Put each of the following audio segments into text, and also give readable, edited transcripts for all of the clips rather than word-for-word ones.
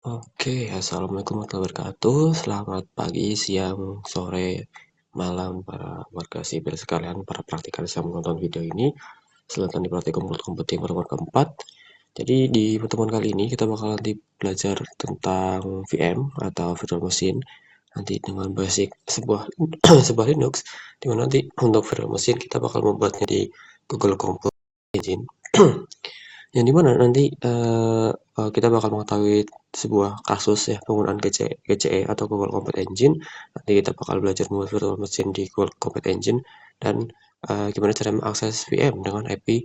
Oke, assalamualaikum warahmatullahi wabarakatuh. Selamat pagi, siang, sore, malam para warga sipil sekalian, para praktikalis yang menonton video ini. Selamat datang di praktikum komputing pertemuan keempat. Jadi di pertemuan kali ini kita bakal nanti belajar tentang VM atau virtual machine. Nanti dengan basic sebuah sebuah Linux, di mana nanti untuk virtual machine kita bakal membuatnya di Google Computer Engine. Yang dimana nanti kita bakal mengetahui sebuah kasus ya penggunaan GCE atau Google Computer Engine. Nanti kita bakal belajar membuat virtual machine di Google Computer Engine dan gimana cara mengakses VM dengan IP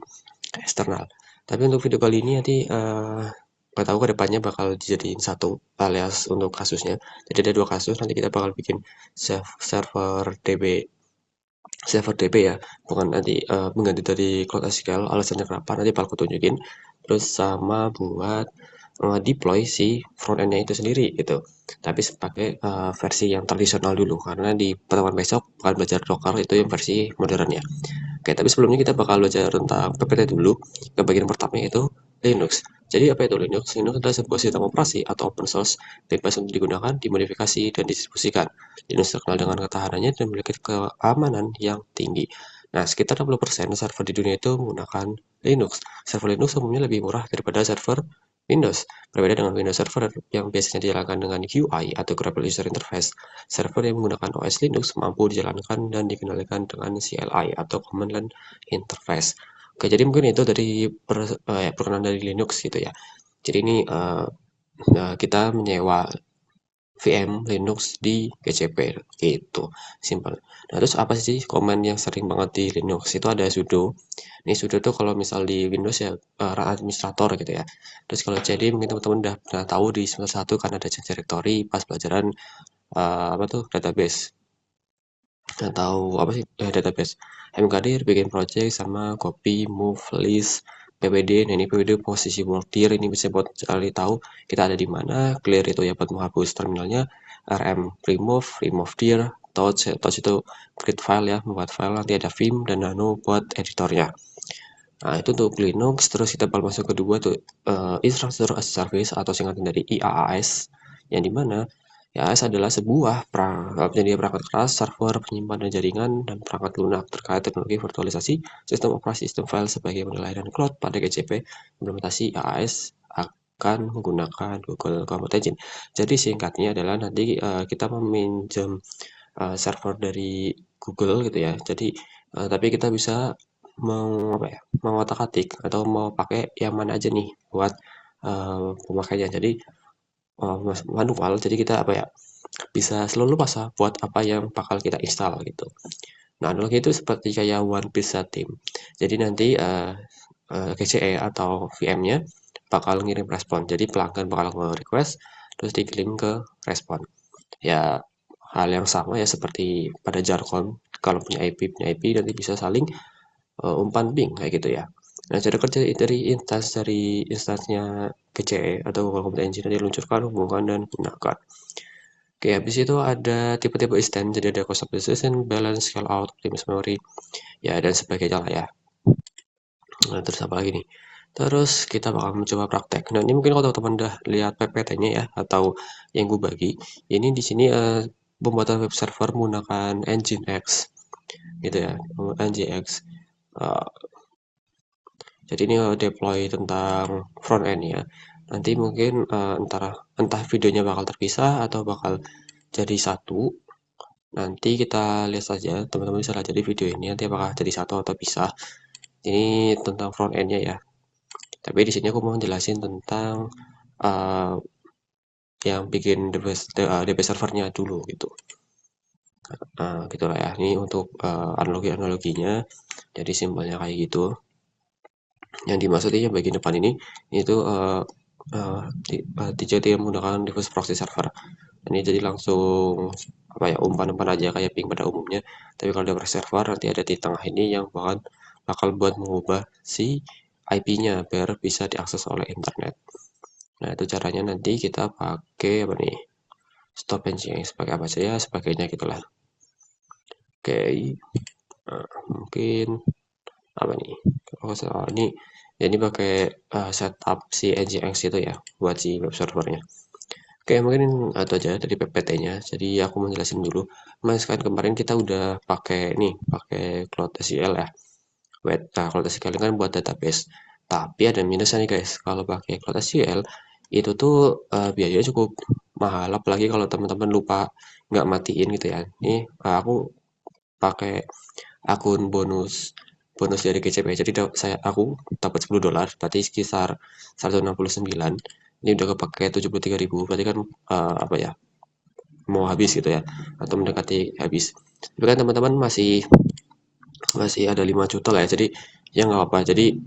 eksternal. Tapi untuk video kali ini nanti nggak tahu kedepannya bakal dijadiin satu alias untuk kasusnya. Jadi ada dua kasus, nanti kita bakal bikin server DB ya, bukan nanti mengganti dari Cloud SQL. Alasannya kenapa nanti bakal tunjukin. Terus sama buat deploy si front end-nya itu sendiri gitu. Tapi sebagai versi yang tradisional dulu, karena di pertemuan besok bakal belajar Docker itu yang versi modernnya. Oke, tapi sebelumnya kita bakal belajar tentang PPT dulu. Ke bagian pertama yaitu Linux. Jadi apa itu Linux? Linux adalah sebuah sistem operasi atau open source bebas untuk digunakan, dimodifikasi, dan distribusikan. Linux terkenal dengan ketahanannya dan memiliki keamanan yang tinggi. Nah, sekitar 60% server di dunia itu menggunakan Linux. Server Linux umumnya lebih murah daripada server Windows. Berbeda dengan Windows Server yang biasanya dijalankan dengan UI atau Graphical User Interface, server yang menggunakan OS Linux mampu dijalankan dan dikendalikan dengan CLI atau Command Line Interface. Oke, jadi mungkin itu dari perkenalan dari Linux gitu ya. Jadi ini kita menyewa VM Linux di GCP gitu, simpel. Nah, terus apa sih command yang sering banget di Linux? Itu ada sudo. Ini sudo tuh kalau misal di Windows ya run administrator gitu ya. Terus kalau CD mungkin teman-teman udah pernah tahu di semester 1 kan ada change directory pas pelajaran apa tuh database. Atau apa sih database. mkdir bikin project sama copy, move, list, ppd. Nah ini ppd posisi wortir ini bisa buat cari tahu kita ada di mana. Clear itu ya buat menghapus terminalnya. Rm remove dir. Touch itu create file ya, membuat file. Nanti ada vim dan nano buat editornya. Nah itu untuk Linux. Terus kita bakal masuk kedua tuh infrastructure as a service atau singkatan dari IaaS, yang dimana IaaS adalah sebuah penyedia perangkat keras, server, penyimpanan jaringan, dan perangkat lunak terkait teknologi virtualisasi sistem operasi sistem file sebagai model layanan cloud. Pada GCP implementasi IaaS akan menggunakan Google Cloud Engine. Jadi singkatnya adalah nanti kita meminjam server dari Google gitu ya. Jadi tapi kita bisa mau apa ya, mau otak-atik atau mau pakai yang mana aja nih buat pemakainya. Jadi manual, jadi kita apa ya, bisa selalu lupa buat apa yang bakal kita install gitu. Nah, analogi itu seperti kayak One Piece Team. Jadi nanti GCE atau VM-nya bakal ngirim respon. Jadi pelanggan bakal nge-request, terus dikirim ke respon. Ya, hal yang sama ya seperti pada jargon, kalau punya IP nanti bisa saling umpan ping kayak gitu ya. Nah, cara kerja dari instansnya GCE atau Google Computer Engine diluncurkan, hubungkan, dan gunakan. Oke, habis itu ada tipe-tipe instance, jadi ada cost optimization, balance, scale out, optimize memory, ya dan sebagainya lah ya. Nah, terus apa lagi nih? Terus kita bakal mencoba praktek. Nah, ini mungkin kalau teman-teman udah lihat PPT-nya ya, atau yang gue bagi, ini di sini pembuatan web server menggunakan Nginx, gitu ya, Nginx. Uh, jadi ini deploy tentang front end ya. Nanti mungkin entah videonya bakal terpisah atau bakal jadi satu. Nanti kita lihat saja, teman-teman bisa lihat jadi video ini nanti apakah jadi satu atau pisah. Ini tentang front end-nya ya. Tapi di sini aku mau jelasin tentang uh, yang bikin DB servernya dulu gitu. Gitulah ya. Ini untuk analoginya. Jadi simpelnya kayak gitu. Yang dimaksudnya bagian depan ini itu dijadi menggunakan reverse proxy server. Ini jadi langsung apa ya, umpan-umpan aja kayak ping pada umumnya. Tapi kalau ada server nanti ada di tengah ini yang bakal buat mengubah si IP-nya biar bisa diakses oleh internet. Nah, itu caranya nanti kita pakai apa nih? Stop engine sebagai apa saja sebagainya gitulah. Oke. Mungkin apa nih? Oh, soal ini ya ini pakai setup si Nginx itu ya buat si web servernya. Oke, mungkin itu aja dari PPT-nya. Jadi aku mau jelasin dulu. Mas kan kemarin kita udah pakai Cloud SQL ya. Nah, Cloud SQL kan buat database. Tapi ada minusnya nih guys. Kalau pakai Cloud SQL itu tuh biayanya cukup mahal. Apalagi kalau teman-teman lupa nggak matiin gitu ya. Nih aku pakai akun bonus bonus dari GCP. Jadi aku dapat $10, berarti sekitar 169. Ini udah kepake 73.000, berarti kan apa ya? Mau habis gitu ya atau mendekati habis. Tapi kan teman-teman masih masih ada 5 juta lah ya. Jadi ya nggak apa-apa. Jadi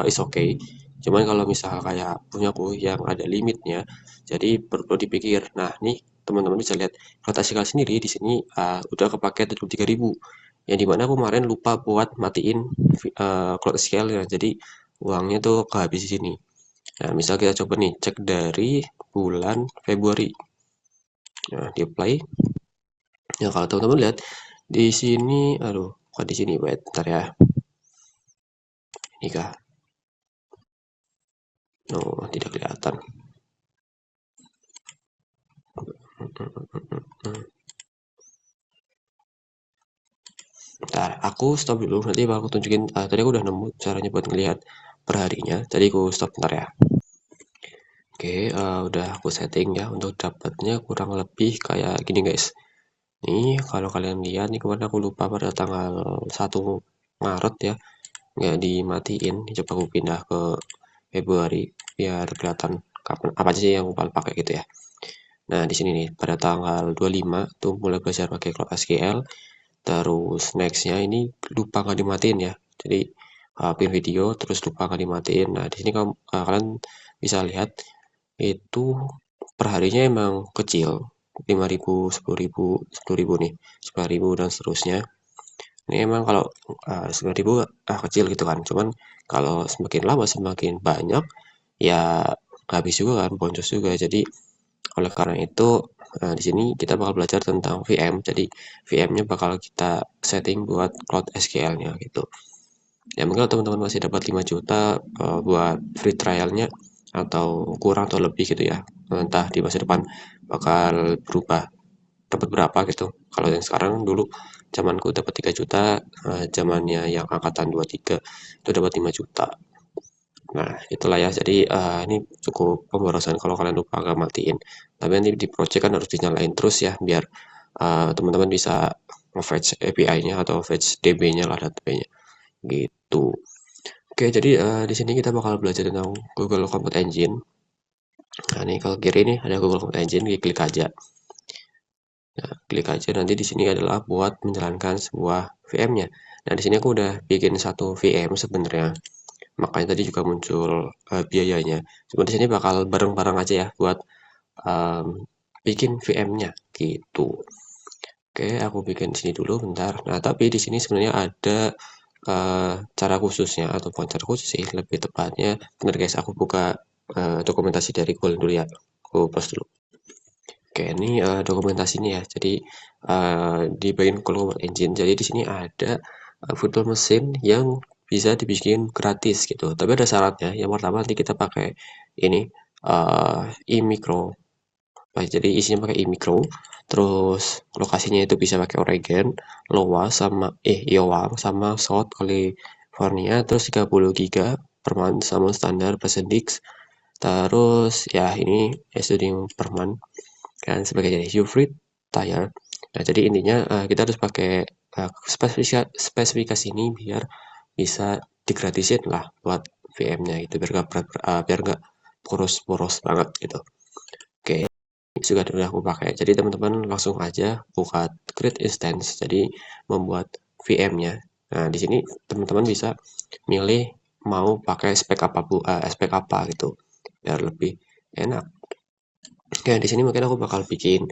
is okay. Cuman kalau misal kayak punyaku yang ada limitnya, jadi perlu dipikir. Nah, nih teman-teman bisa lihat rotasi kali sendiri di sini udah kepake 73.000. Yang dimana aku kemarin lupa buat matiin cloud scale ya. Jadi uangnya tuh kehabis di sini. Nah, misal kita coba nih cek dari bulan Februari. Nah, di apply. Ya kalau teman-teman lihat di sini, aduh, bukan di sini, wait, bentar ya. Ini kah? Oh, tidak kelihatan. Bentar, aku stop dulu. Nanti aku tunjukin. Tadi aku udah nemu caranya buat ngelihat perharinya. Jadi aku stop bentar ya. Oke, udah aku setting ya untuk dapatnya kurang lebih kayak gini guys. Nih, kalau kalian lihat nih kemarin aku lupa pada tanggal 1 Maret ya, nggak dimatiin. Coba aku pindah ke Februari biar kelihatan kapan apa aja sih yang aku pakai gitu ya. Nah, di sini nih pada tanggal 25 tuh mulai belajar pakai Cloud SQL. Terus nextnya ini lupa nggak dimatiin ya. Jadi pin video terus lupa nggak dimatiin. Nah, di sini kalian bisa lihat itu perharinya emang kecil. 5.000, 10.000, 10.000 nih, 9.000 dan seterusnya. Ini emang kalau 9.000 kecil gitu kan. Cuman kalau semakin lama semakin banyak ya habis juga kan, boncos juga. Jadi oleh karena itu di sini kita bakal belajar tentang VM. Jadi VM-nya bakal kita setting buat Cloud SQL-nya gitu. Ya mungkin kalau teman-teman masih dapat 5 juta buat free trial-nya atau kurang atau lebih gitu ya. Entah di masa depan bakal berubah dapat berapa gitu. Kalau yang sekarang dulu zamanku dapat 3 juta, zamannya yang angkatan 23 itu dapat 5 juta. Nah, itulah ya. Jadi ini cukup pemborosan kalau kalian lupa nggak matiin. Tapi nanti di project kan harus dinyalain terus ya biar teman-teman bisa nge-fetch API-nya atau fetch DB-nya lah database-nya gitu. Oke, jadi di sini kita bakal belajar tentang Google Compute Engine. Nah, ini kalau kiri ini ada Google Compute Engine, klik aja. Nah, klik aja nanti di sini adalah buat menjalankan sebuah VM-nya. Nah, di sini aku udah bikin satu VM sebenarnya. Makanya tadi juga muncul biayanya. Cuma di sini bakal bareng-bareng aja ya buat um, bikin VM-nya gitu. Oke, aku bikin sini dulu bentar. Nah, tapi di sini sebenarnya ada cara khususnya atau bukan cara khusus sih, lebih tepatnya. Bentar guys, aku buka dokumentasi dari Google dulu ya. Aku post dulu. Oke, ini dokumentasinya ya. Jadi di bagian Google Engine. Jadi di sini ada virtual machine yang bisa dibikin gratis gitu. Tapi ada syaratnya. Yang pertama nanti kita pakai ini e-micro. Baik, jadi isinya pakai e-micro. Terus lokasinya itu bisa pakai Oregon, Iowa sama South California. Terus 30 giga per month sama standar Presentix. Terus ya ini studying per month kan sebagai jadi Hybrid Tire. Nah, jadi intinya kita harus pakai spesifikasi ini biar bisa digratisin lah buat VM-nya itu biar nggak poros-poros banget gitu. Oke, juga udah aku pakai. Jadi teman-teman langsung aja buka create instance. Jadi membuat VM-nya. Nah, di sini teman-teman bisa milih mau pakai spek apa gitu biar lebih enak. Oke, di sini mungkin aku bakal bikin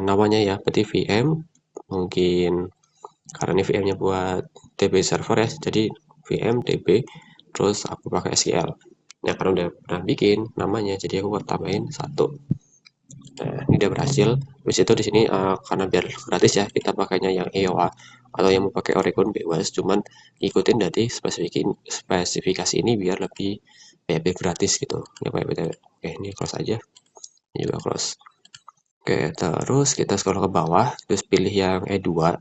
namanya ya berarti VM mungkin karena ini VM-nya buat DB server ya jadi VM DB terus aku pakai SQL ya karena udah pernah bikin namanya jadi aku tambahin satu. Nah, ini udah berhasil. Habis itu di sini karena biar gratis ya kita pakainya yang EOA atau yang mau pakai Oregon bebas cuman ikutin dari spesifikasi ini biar lebih ya, biar gratis gitu ya, oke ini close aja. ini juga close. Oke, terus kita scroll ke bawah, terus pilih yang E2.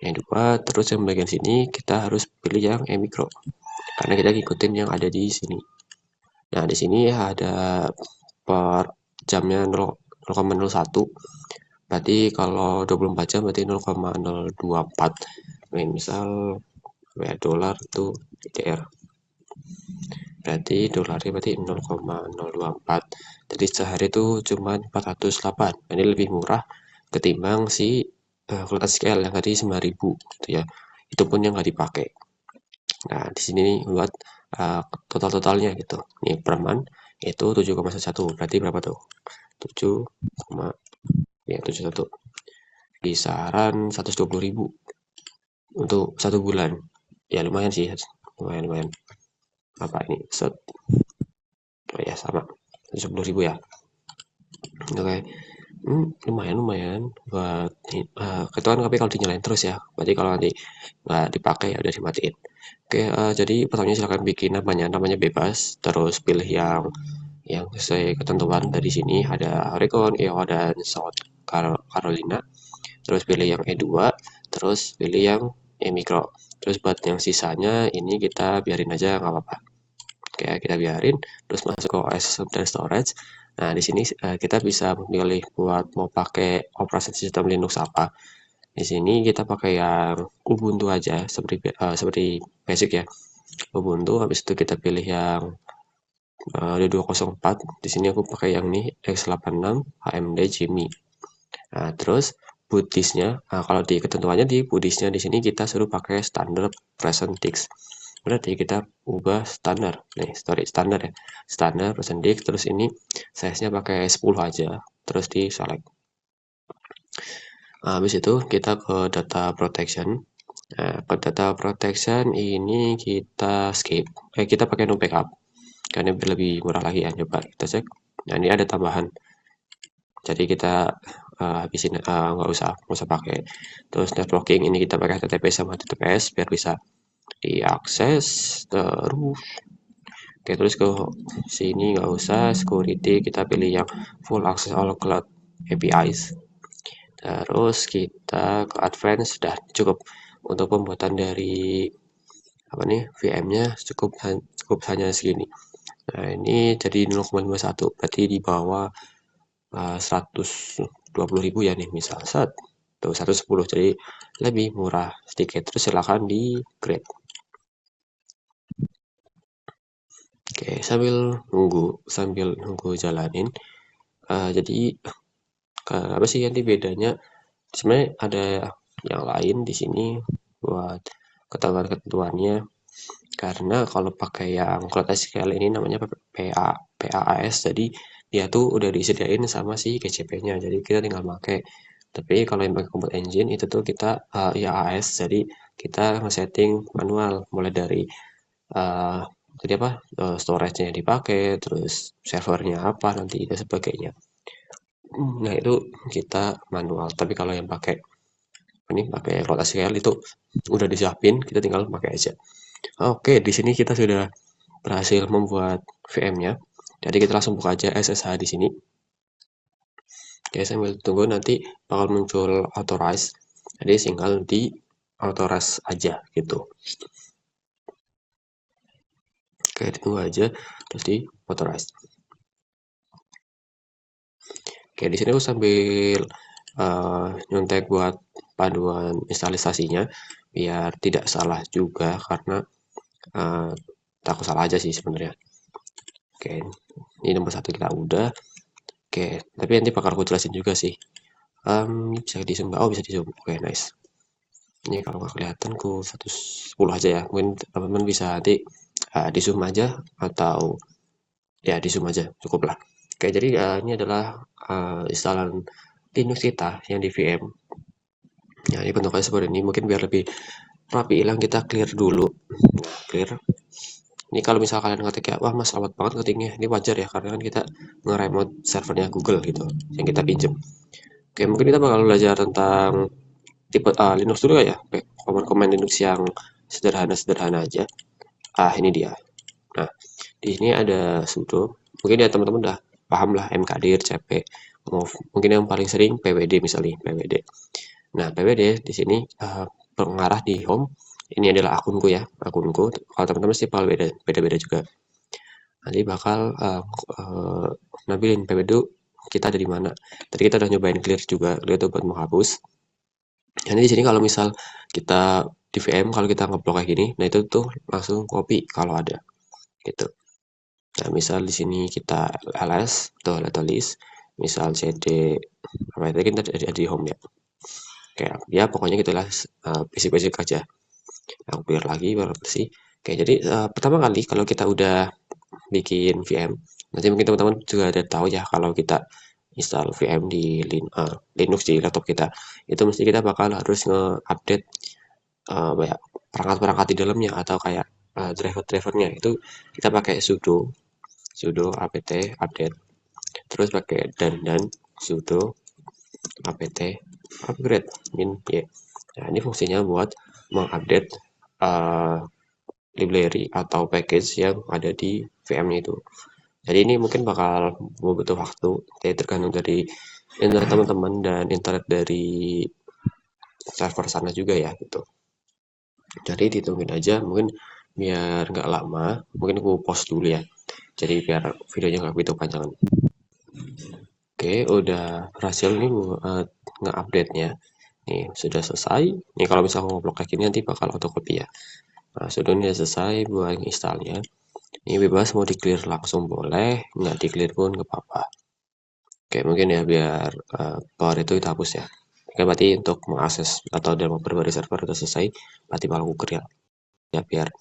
E2, terus yang bagian sini kita harus pilih yang E-micro. Karena kita ngikutin yang ada di sini. Nah, di sini ada per jamnya 0,01. Berarti kalau 24 jam berarti 0,024. Nah, misal dolar itu DR. Berarti dolarnya berarti 0,024. Jadi sehari itu cuma 408. Ini lebih murah ketimbang si Cloud SQL yang tadi 9.000 gitu ya. Itu pun yang nggak dipakai. Nah, di sini buat total-totalnya gitu. Ini per month itu 7,11. Berarti berapa tuh? 7, ya 71. Kisaran 120.000 untuk 1 bulan. Ya lumayan sih, lumayan lumayan. Apa ini? Set. Oh ya sama. 110.000 ya. Oke. Lumayan lumayan buat itu kan, tapi kalau dinyalain terus ya. Berarti kalau nanti nggak dipakai ya udah dimatiin. Oke, jadi pertamanya silakan bikin namanya bebas, terus pilih yang sesuai ketentuan dari sini ada Oregon, Iowa, dan South Carolina. Terus pilih yang E2, terus pilih yang E-micro. Terus buat yang sisanya ini kita biarin aja nggak apa-apa. Oke, kita biarin, terus masuk ke OS dan storage. Nah, di sini kita bisa memilih buat mau pakai operasi sistem Linux apa. Di sini kita pakai yang Ubuntu aja, seperti basic ya. Ubuntu, habis itu kita pilih yang 204. Di sini aku pakai yang ini x86 AMD Jimmy. Nah, terus bootdisknya, kalau di ketentuannya di bootdisknya di sini kita suruh pakai standar present disk. Berarti kita ubah standar, nih storage standar ya, standar present disk. Terus ini size-nya pakai 10 aja, terus di select. Nah, habis itu kita ke data protection. Nah, ke data protection ini kita skip, kita pakai no backup karena biar lebih murah lagi ya. Coba kita cek. Nah, ini ada tambahan, jadi kita habisin, nggak usah pakai. Terus networking ini kita pakai HTTP sama HTTPS biar bisa diakses. Terus oke, terus ke sini nggak usah. Security kita pilih yang full access all cloud APIs. Terus kita ke advance, sudah cukup untuk pembuatan dari apa nih VM-nya, cukup hanya segini. Nah, ini jadi 0,51, berarti di bawah 120.000 ya nih, misal tuh 110, jadi lebih murah sedikit. Terus silakan di grade. Oke, sambil nunggu jalanin. Jadi apa sih nanti bedanya? Sebenarnya ada yang lain di sini buat ketentuan-ketentuannya. Karena kalau pakai yang Cloud SQL ini namanya PAAS, jadi dia tuh udah disediain sama si GCP-nya, jadi kita tinggal pakai. Tapi kalau yang pakai Compute Engine itu tuh kita IaaS, jadi kita ngesetting manual mulai dari uh, jadi apa, storage-nya yang dipakai, terus servernya apa nanti dan sebagainya. Nah, itu kita manual. Tapi kalau yang pakai Cloud SQL itu udah disiapin, kita tinggal pakai aja. Oke, di sini kita sudah berhasil membuat VM-nya. Jadi kita langsung buka aja SSH di sini. Oke, sambil tunggu nanti bakal muncul authorize. Jadi tinggal di authorize aja gitu. Oke, ditunggu aja terus di authorize. Oke, di sini aku sambil nyontek buat panduan instalisasinya biar tidak salah juga, karena takut salah aja sih sebenarnya. Oke, ini nomor 1 kita udah. Oke, tapi nanti bakal aku jelasin juga sih. Bisa di zoom, oh bisa di zoom. Oke, nice. Ini kalau nggak kelihatan ku 110 aja ya. Mungkin teman-teman bisa nanti di zoom aja, atau ya di zoom aja, cukup lah. Oke, jadi ini adalah instalan Linux kita yang di VM. Ya, ini bentuknya seperti ini. Mungkin biar lebih rapi hilang, kita clear dulu. Nah, clear. Ini kalau misalnya kalian ngetik ya, wah mas lambat banget ngetiknya. Ini wajar ya, karena kan kita nge-remote servernya Google gitu, yang kita pinjem. Oke, mungkin kita bakal belajar tentang tipe Linux dulu ya, komen-komen Linux yang sederhana-sederhana aja. Ini dia. Nah, di sini ada sudo. Mungkin ya teman-teman udah paham lah mkdir, cp, move. Mungkin yang paling sering pwd misalnya, pwd. Nah, pwd di sini mengarah di home. Ini adalah akunku ya, akunku. Kalau teman-teman sih bakal beda-beda juga. Nanti bakal nampilin pwd kita ada di mana. Tadi kita udah nyobain clear juga, clear itu buat menghapus. Jadi di sini kalau misal kita di VM, kalau kita ngeblok kayak gini, nah itu tuh langsung copy kalau ada gitu. Nah, misal di sini kita ls tuh atau list, misal cd apa itu kita ada di home ya. Kayak ya pokoknya gitulah, basic-basic aja. Aku clear lagi baru bersih. Oke, jadi pertama kali kalau kita udah bikin VM, nanti mungkin teman-teman juga ada tahu ya kalau kita install VM di Linux di laptop kita, itu mesti kita bakal harus nge-update banyak perangkat-perangkat di dalamnya atau kayak driver-drivernya itu kita pakai sudo apt update, terus pakai dan sudo apt upgrade min y. Nah, ini fungsinya buat mengupdate library atau package yang ada di VM-nya itu. Jadi ini mungkin bakal butuh waktu, jadi tergantung dari internet teman-teman dan internet dari server sana juga ya gitu. Jadi ditungguin aja, mungkin biar nggak lama, mungkin aku pause dulu ya. Jadi biar videonya nggak begitu panjang. Oke, udah berhasil nih nge-update-nya. Nih, sudah selesai. Nih kalau misalnya ngoblok kayak gini nanti bakal autocopy ya. Nah, sudah ini selesai buat installnya. Ini bebas mau di-clear langsung boleh, nggak di-clear pun nggak apa-apa. Oke, mungkin ya biar power itu kita hapus ya. Oke, berarti untuk mengakses atau dalam beberapa server udah selesai, berarti bakal aku clear ya biar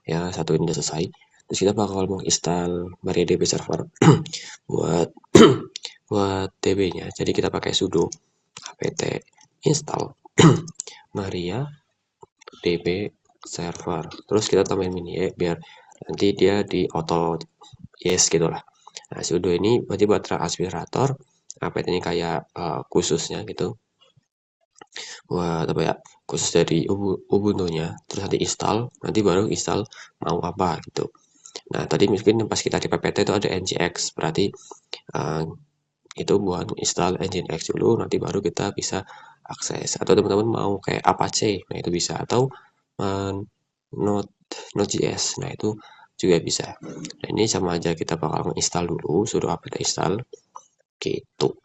ya satu ini udah selesai. Terus kita bakal menginstal MariaDB server buat buat DB-nya. Jadi kita pakai sudo apt install MariaDB server. Terus kita tambahin mini e biar nanti dia di auto yes gitu lah. Nah, sudo ini berarti buat transpirator apt ini kayak khususnya gitu buat apa ya, khusus dari Ubuntu-nya. Terus nanti install, nanti baru install mau apa gitu. Nah, tadi mungkin pas kita di ppt itu ada nginx, berarti itu buat install nginx dulu, nanti baru kita bisa akses. Atau teman-teman mau kayak Apache, nah itu bisa. Atau Node.js, nah itu juga bisa. Nah, ini sama aja, kita bakal install dulu, sudo apt install gitu.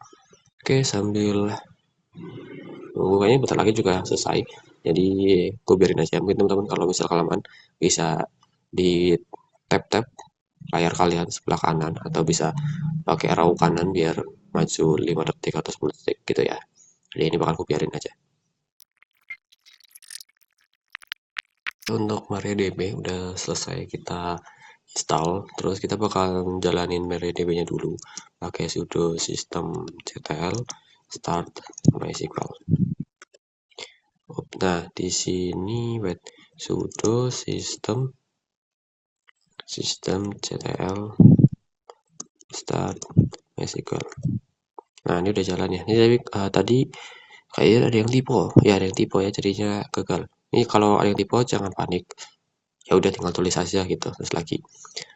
Oke, sambil kayaknya bentar lagi juga selesai, jadi gue biarin aja. Mungkin teman-teman kalau misal kelamaan bisa di tap layar kalian sebelah kanan atau bisa pakai arrow kanan biar maju 5 detik atau 10 detik gitu ya. Jadi ini bakal gue biarin aja. Untuk MariaDB udah selesai kita install, terus kita bakal jalanin MariaDB-nya dulu pakai sudo systemctl start MySQL. Nah, di sini wait sudo systemctl start MySQL. Nah, ini udah jalan ya. Ini tadi kayaknya ada yang typo. Ya, ada yang typo ya, jadinya gagal. Ini kalau ada yang typo jangan panik. Ya udah tinggal tulis aja gitu, terus lagi.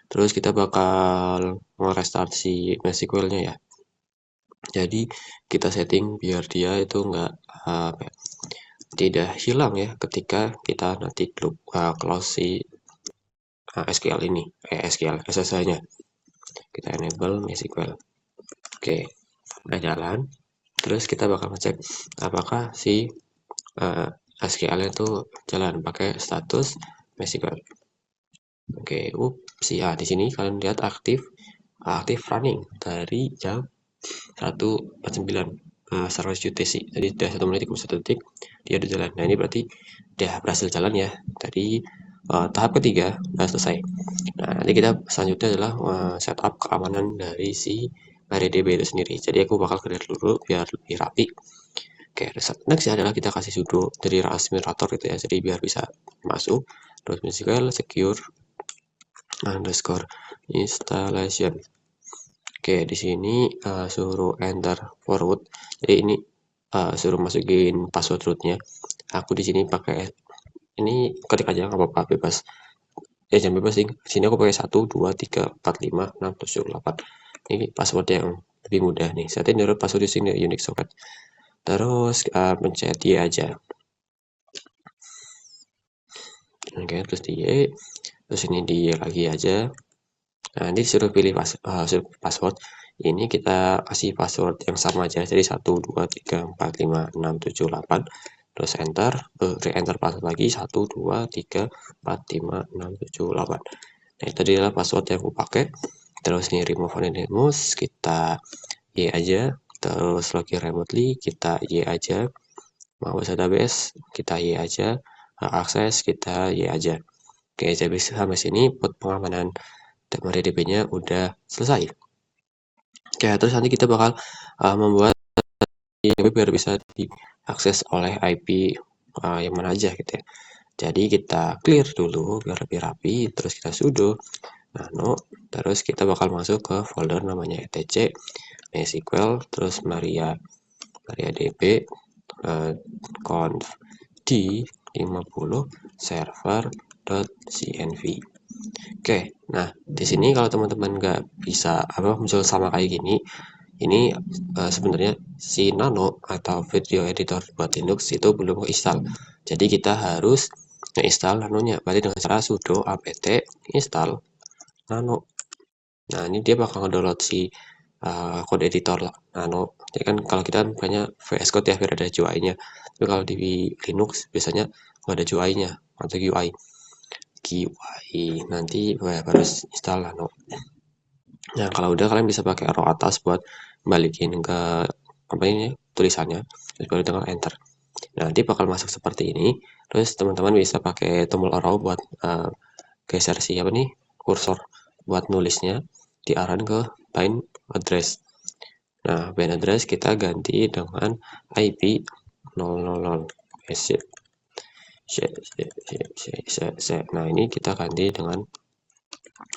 Terus kita bakal nge-restart si MySQL-nya ya. Jadi kita setting biar dia itu nggak tidak hilang ya ketika kita nanti close si SQL ini, SQL SSH-nya. Kita enable MySQL. Oke, udah jalan. Terus kita bakal ngecek apakah si SQL itu jalan pakai status MySQL. Oke, ya di sini kalian lihat aktif running dari jam 1.49 service UTC. Jadi sudah 1 menit 1 detik dia udah jalan. Nah, ini berarti udah berhasil jalan ya. Tadi tahap ketiga udah selesai. Nah, nanti kita selanjutnya adalah setup keamanan dari si MariaDB itu sendiri. Jadi aku bakal clear dulu biar lebih rapi. Oke, next adalah kita kasih sudo dari administrator gitu ya, jadi biar bisa masuk. Terus MySQL secure underscore installation. Oke, di sini suruh enter forward. Jadi ini suruh masukin password rootnya. Aku di sini pakai ini, ketik aja nggak apa-apa, bebas. Ya jangan bebas sih. Sini aku pakai 1 2 3 4 5 6 7 8. Ini password yang lebih mudah nih. Setting the password using the unique socket. Terus pencet Y aja. Oke, terus di Y, terus ini di Y lagi aja. Nah, ini disuruh pilih password. Ini kita kasih password yang sama aja. Jadi 1, 2, 3, 4, 5, 6, 7, 8. Terus enter, re-enter password lagi. 1, 2, 3, 4, 5, 6, 7, 8. Nah, itu adalah password yang aku pakai. Terus ini remove anonymous, kita Y aja. Terus login remotely, kita Y aja. Mau database, kita Y aja. Akses, kita Y aja. Oke, jadi sampai sini buat pengamanan MariaDB-nya udah selesai. Oke, terus nanti kita bakal membuat biar bisa diakses oleh IP yang mana aja gitu ya. Jadi kita clear dulu biar lebih rapi, terus kita sudo nano, terus kita bakal masuk ke folder namanya etc MySQL, terus MariaDB conf d 50 server.cnv. Oke, nah di sini kalau teman-teman nggak bisa muncul sama kayak gini, ini sebenarnya si Nano atau video editor buat Linux itu belum install. Jadi kita harus install Nanonya. Berarti dengan cara sudo apt install Nano. Nah, ini dia bakal download si code editor Nano. Jadi kan kalau kita makanya VS Code ya biar ada GUI-nya. Tapi kalau di Linux biasanya nggak ada GUI-nya atau GUI. Nanti harus install Nano. Nah, kalau udah kalian bisa pakai arrow atas buat balikin ke apa ini tulisannya, terus baru tekan enter. Nah, nanti bakal masuk seperti ini. Terus teman-teman bisa pakai tombol arrow buat geser si kursor buat nulisnya diarahin ke bind address. Nah, bind address kita ganti dengan IP 000. Nah, ini kita ganti dengan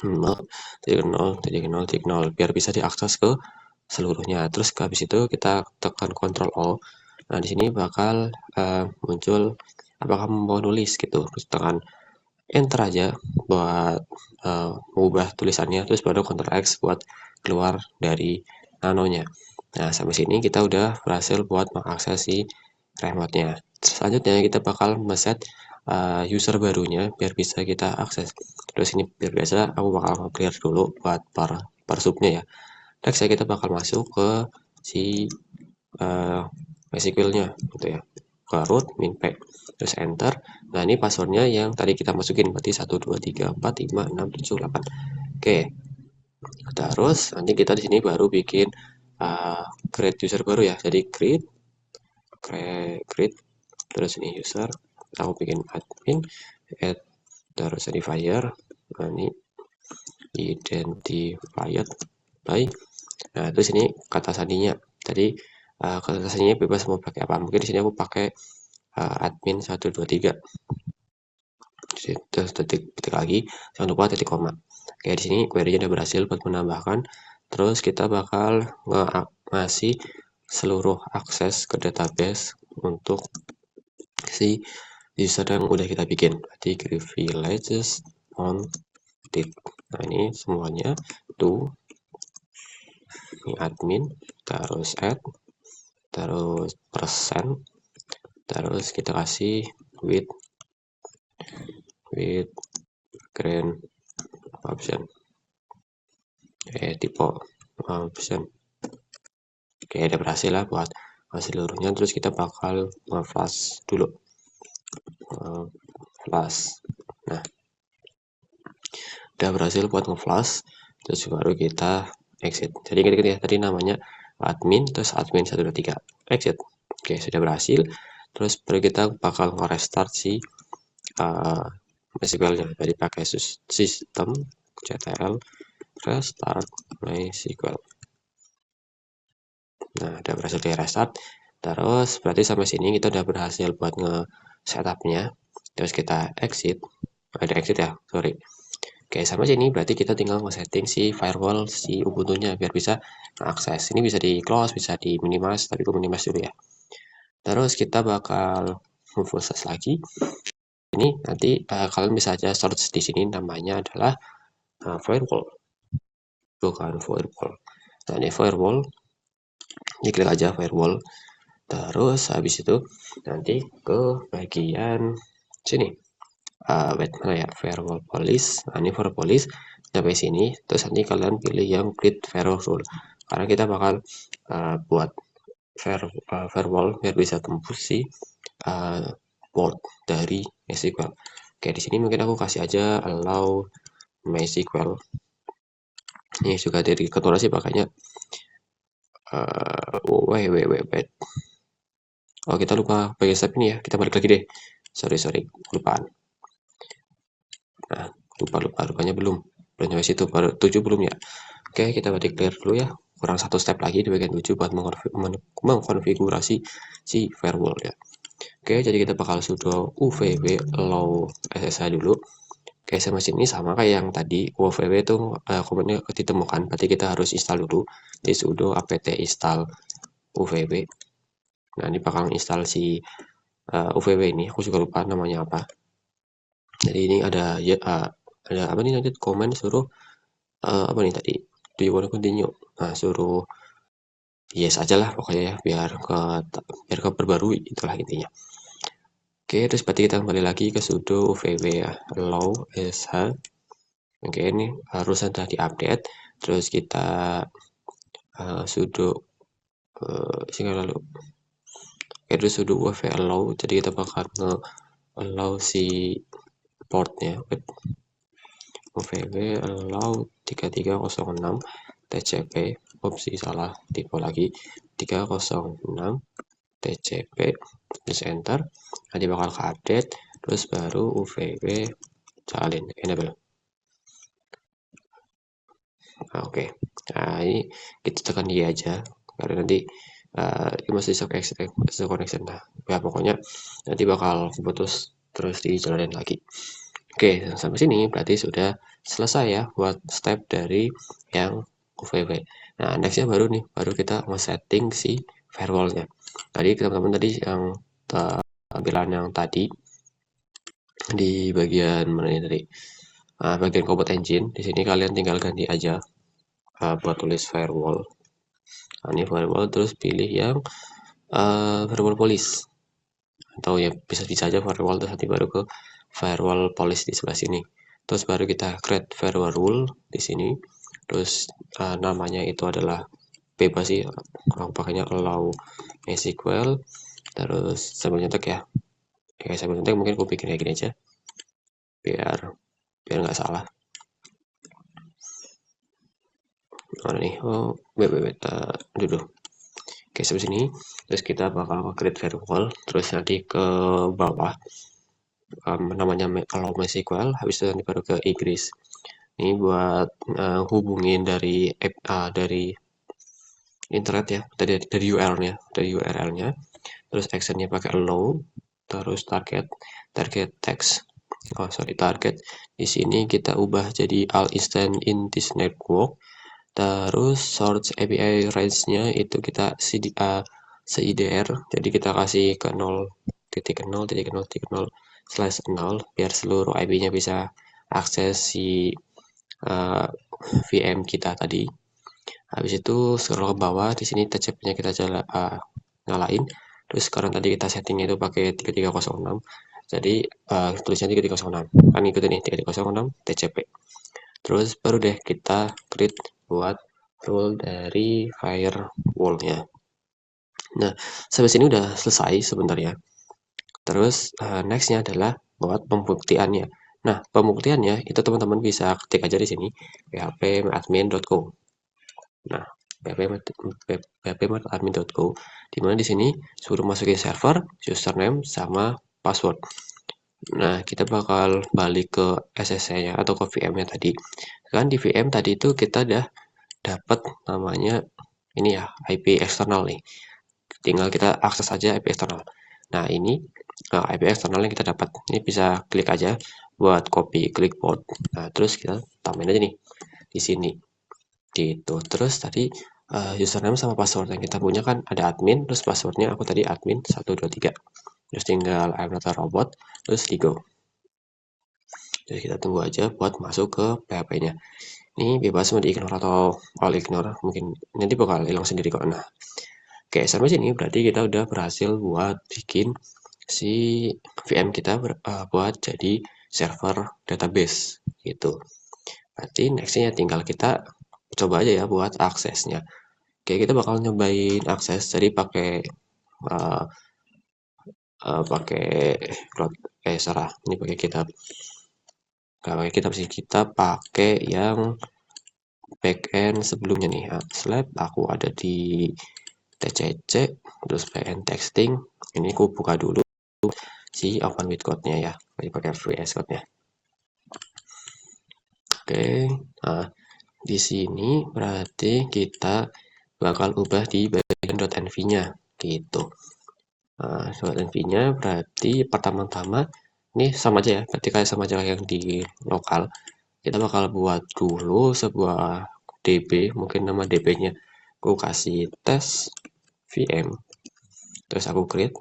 0.0.0.0 biar bisa diakses ke seluruhnya. Terus habis itu kita tekan Ctrl O. Nah, di sini bakal muncul apakah mau nulis gitu. Terus tekan enter aja buat mengubah tulisannya, terus baru Ctrl X buat keluar dari nanonya. Nah, sampai sini kita udah berhasil buat mengakses si remote-nya. Selanjutnya kita bakal meset user barunya biar bisa kita akses. Terus ini biar biasa aku bakal clear dulu buat per subnya ya. Next ya kita bakal masuk ke si MySQL-nya gitu ya. Ke root min p terus enter. Nah, ini passwordnya yang tadi kita masukin berarti 1 2 3 4 5 6 7 8. Oke. Terus nanti kita di sini baru bikin create user baru ya. Jadi create terus ini user, aku bikin admin, add terus identifier, nah ini identifier by. Nah, terus ini kata sandinya. Tadi kata sandinya bebas mau pakai apa. Mungkin di sini aku pakai admin 123. Terus titik lagi, jangan lupa titik koma. Oke, di sini query-nya udah berhasil buat menambahkan. Terus kita bakal ngasih seluruh akses ke database untuk si user yang udah kita bikin. Berarti privileges on tick. Nah, ini semuanya tuh ini admin, terus add, terus persen, terus kita kasih with green option, tipe option. Oke, udah berhasil lah buat seluruhnya. Terus kita bakal nge-flash dulu, flash. Nah, udah berhasil buat nge-flash, terus baru kita exit. Jadi ingat ya, tadi namanya admin, terus admin 123, exit. Oke, sudah berhasil. Terus baru kita bakal nge-restart si MySQL-nya. Jadi pakai sistem ctl restart MySQL. Nah, udah berhasil di restart. Terus berarti sampai sini kita udah berhasil buat nge-setupnya. Terus kita exit. Ada exit ya, sorry. Oke, sampai sini berarti kita tinggal nge-setting si firewall si Ubuntu-nya biar bisa akses. Ini bisa di close, bisa di minimize, tapi gue minimize dulu ya. Terus kita bakal full size lagi. Ini nanti kalian bisa aja search di sini, namanya adalah firewall, bukan firewall. Nah, ini firewall, ini klik aja firewall. Terus habis itu nanti ke bagian sini. Wait, mana ya? Firewall police. Nah, ini firewall police sampai sini. Terus nanti kalian pilih yang create firewall rule. Karena kita bakal buat firewall biar bisa tembus si port dari MySQL. Oke, di sini mungkin aku kasih aja allow MySQL. Ini juga dari ketua sih pakainya. Wait. Oh, kita lupa bagian step ini ya. Kita balik lagi deh. Sorry, kelupaan. Nah, rupanya belum nyampe situ, baru 7 belum ya. Oke, kita balik clear dulu ya. Kurang satu step lagi di bagian 7 buat mengkonfigurasi si firewall ya. Oke, jadi kita bakal sudo uvv allow ssh dulu. Oke, sama sini sama kayak yang tadi, uvv itu komennya ditemukan, berarti kita harus install dulu. Di sudo apt install uvv. Nah, ini bakal install si uvv ini, aku juga lupa namanya apa. Jadi ini ada ada apa nih nanti komen suruh apa nih tadi, do you wanna continue? Nah, suruh yes aja lah pokoknya ya, biar ke perbarui, itulah intinya. Oke, terus berarti kita kembali lagi ke sudo uvv ya, allow sh. Oke, ini harus ada diupdate. Terus kita sudo sehingga lalu. Oke, terus sudo uvv allow, jadi kita bakal allow si portnya. uvv allow 3306 tcp. Opsi salah, tipe lagi 306 tcp, terus enter. Nanti bakal ke update, terus baru uvv salin enable. Nah, oke. Nah, ini kita tekan dia aja karena nanti masih connection. Nah, ya pokoknya nanti bakal putus terus dijalanin lagi. Oke, sampai sini berarti sudah selesai ya buat step dari yang UVW. Nah, nextnya baru kita nge-setting si firewallnya. Tadi teman-teman tadi yang tampilan yang tadi di bagian mana ini tadi? Bagian Cobalt Engine. Di sini kalian tinggal ganti aja buat tulis firewall. Nah, ini firewall, terus pilih yang firewall police, atau ya bisa aja firewall, terus nanti baru ke firewall police di sebelah sini. Terus baru kita create firewall rule di sini. Terus namanya itu adalah bebas sih, pakainya allow MySQL. Terus sambil nyetek ya. Sambil nyetek mungkin aku bikin kayak gini aja biar nggak salah. Mana nih? Oh, wait. Dulu. Oke, sampai sini. Terus kita bakal create firewall. Terus nanti ke bawah namanya allow MySQL. Habis itu nanti baru ke egress. Ini buat hubungin dari dari internet ya, dari URL-nya. Terus actionnya pakai allow. Terus target text. Target di sini kita ubah jadi all instance in this network. Terus source API range-nya itu kita CIDR, jadi kita kasih ke 0.0.0/0 biar seluruh IP-nya bisa akses si VM kita tadi. Habis itu scroll ke bawah, di sini TCP-nya kita nyalain. Terus sekarang tadi kita settingnya itu pakai 3306. Jadi tulisnya 3306. Kan ikutin nih 3306 TCP. Terus baru deh kita create buat rule dari firewall-nya. Nah, sampai sini udah selesai sebenarnya. Terus next-nya adalah buat pembuktiannya. Nah, pembuktiannya itu teman-teman bisa ketik aja di sini phpadmin.co. Nah, phpadmin.co, di mana di sini suruh masukin server, username sama password. Nah, kita bakal balik ke SSH-nya atau ke VM-nya tadi. Kan di VM tadi itu kita udah dapat namanya ini ya, IP eksternal nih. Tinggal kita akses aja IP eksternal. Nah, ini IP eksternal yang kita dapat. Ini bisa klik aja buat copy clipboard. Nah, terus kita tambahin aja nih di sini. Gitu. Terus tadi username sama password yang kita punya kan ada admin, terus passwordnya aku tadi admin 123. Terus tinggal I'm not a robot, terus di go. Jadi kita tunggu aja buat masuk ke PHP-nya. Ini bebas mau di-ignore atau all ignore, mungkin nanti bakal hilang sendiri kok. Nah, oke, sampai sini berarti kita udah berhasil buat bikin si VM kita buat jadi server database gitu. Berarti nextnya tinggal kita coba aja ya buat aksesnya. Oke, kita bakal nyobain akses jadi pakai uh, pakai cloud salah, ini pakai GitHub. Kalau kita sih kita pakai yang backend sebelumnya nih. Slab aku ada di TCC, terus backend texting. Ini aku buka dulu si open with code-nya ya. Ini pakai VS Code-nya. Oke, nah di sini berarti kita bakal ubah di bagian .env-nya gitu. Nah, .env-nya berarti pertama-tama ini sama aja ya, berarti kayak sama aja yang di lokal. Kita bakal buat dulu sebuah DB, mungkin nama DB-nya aku kasih tes VM, terus aku create.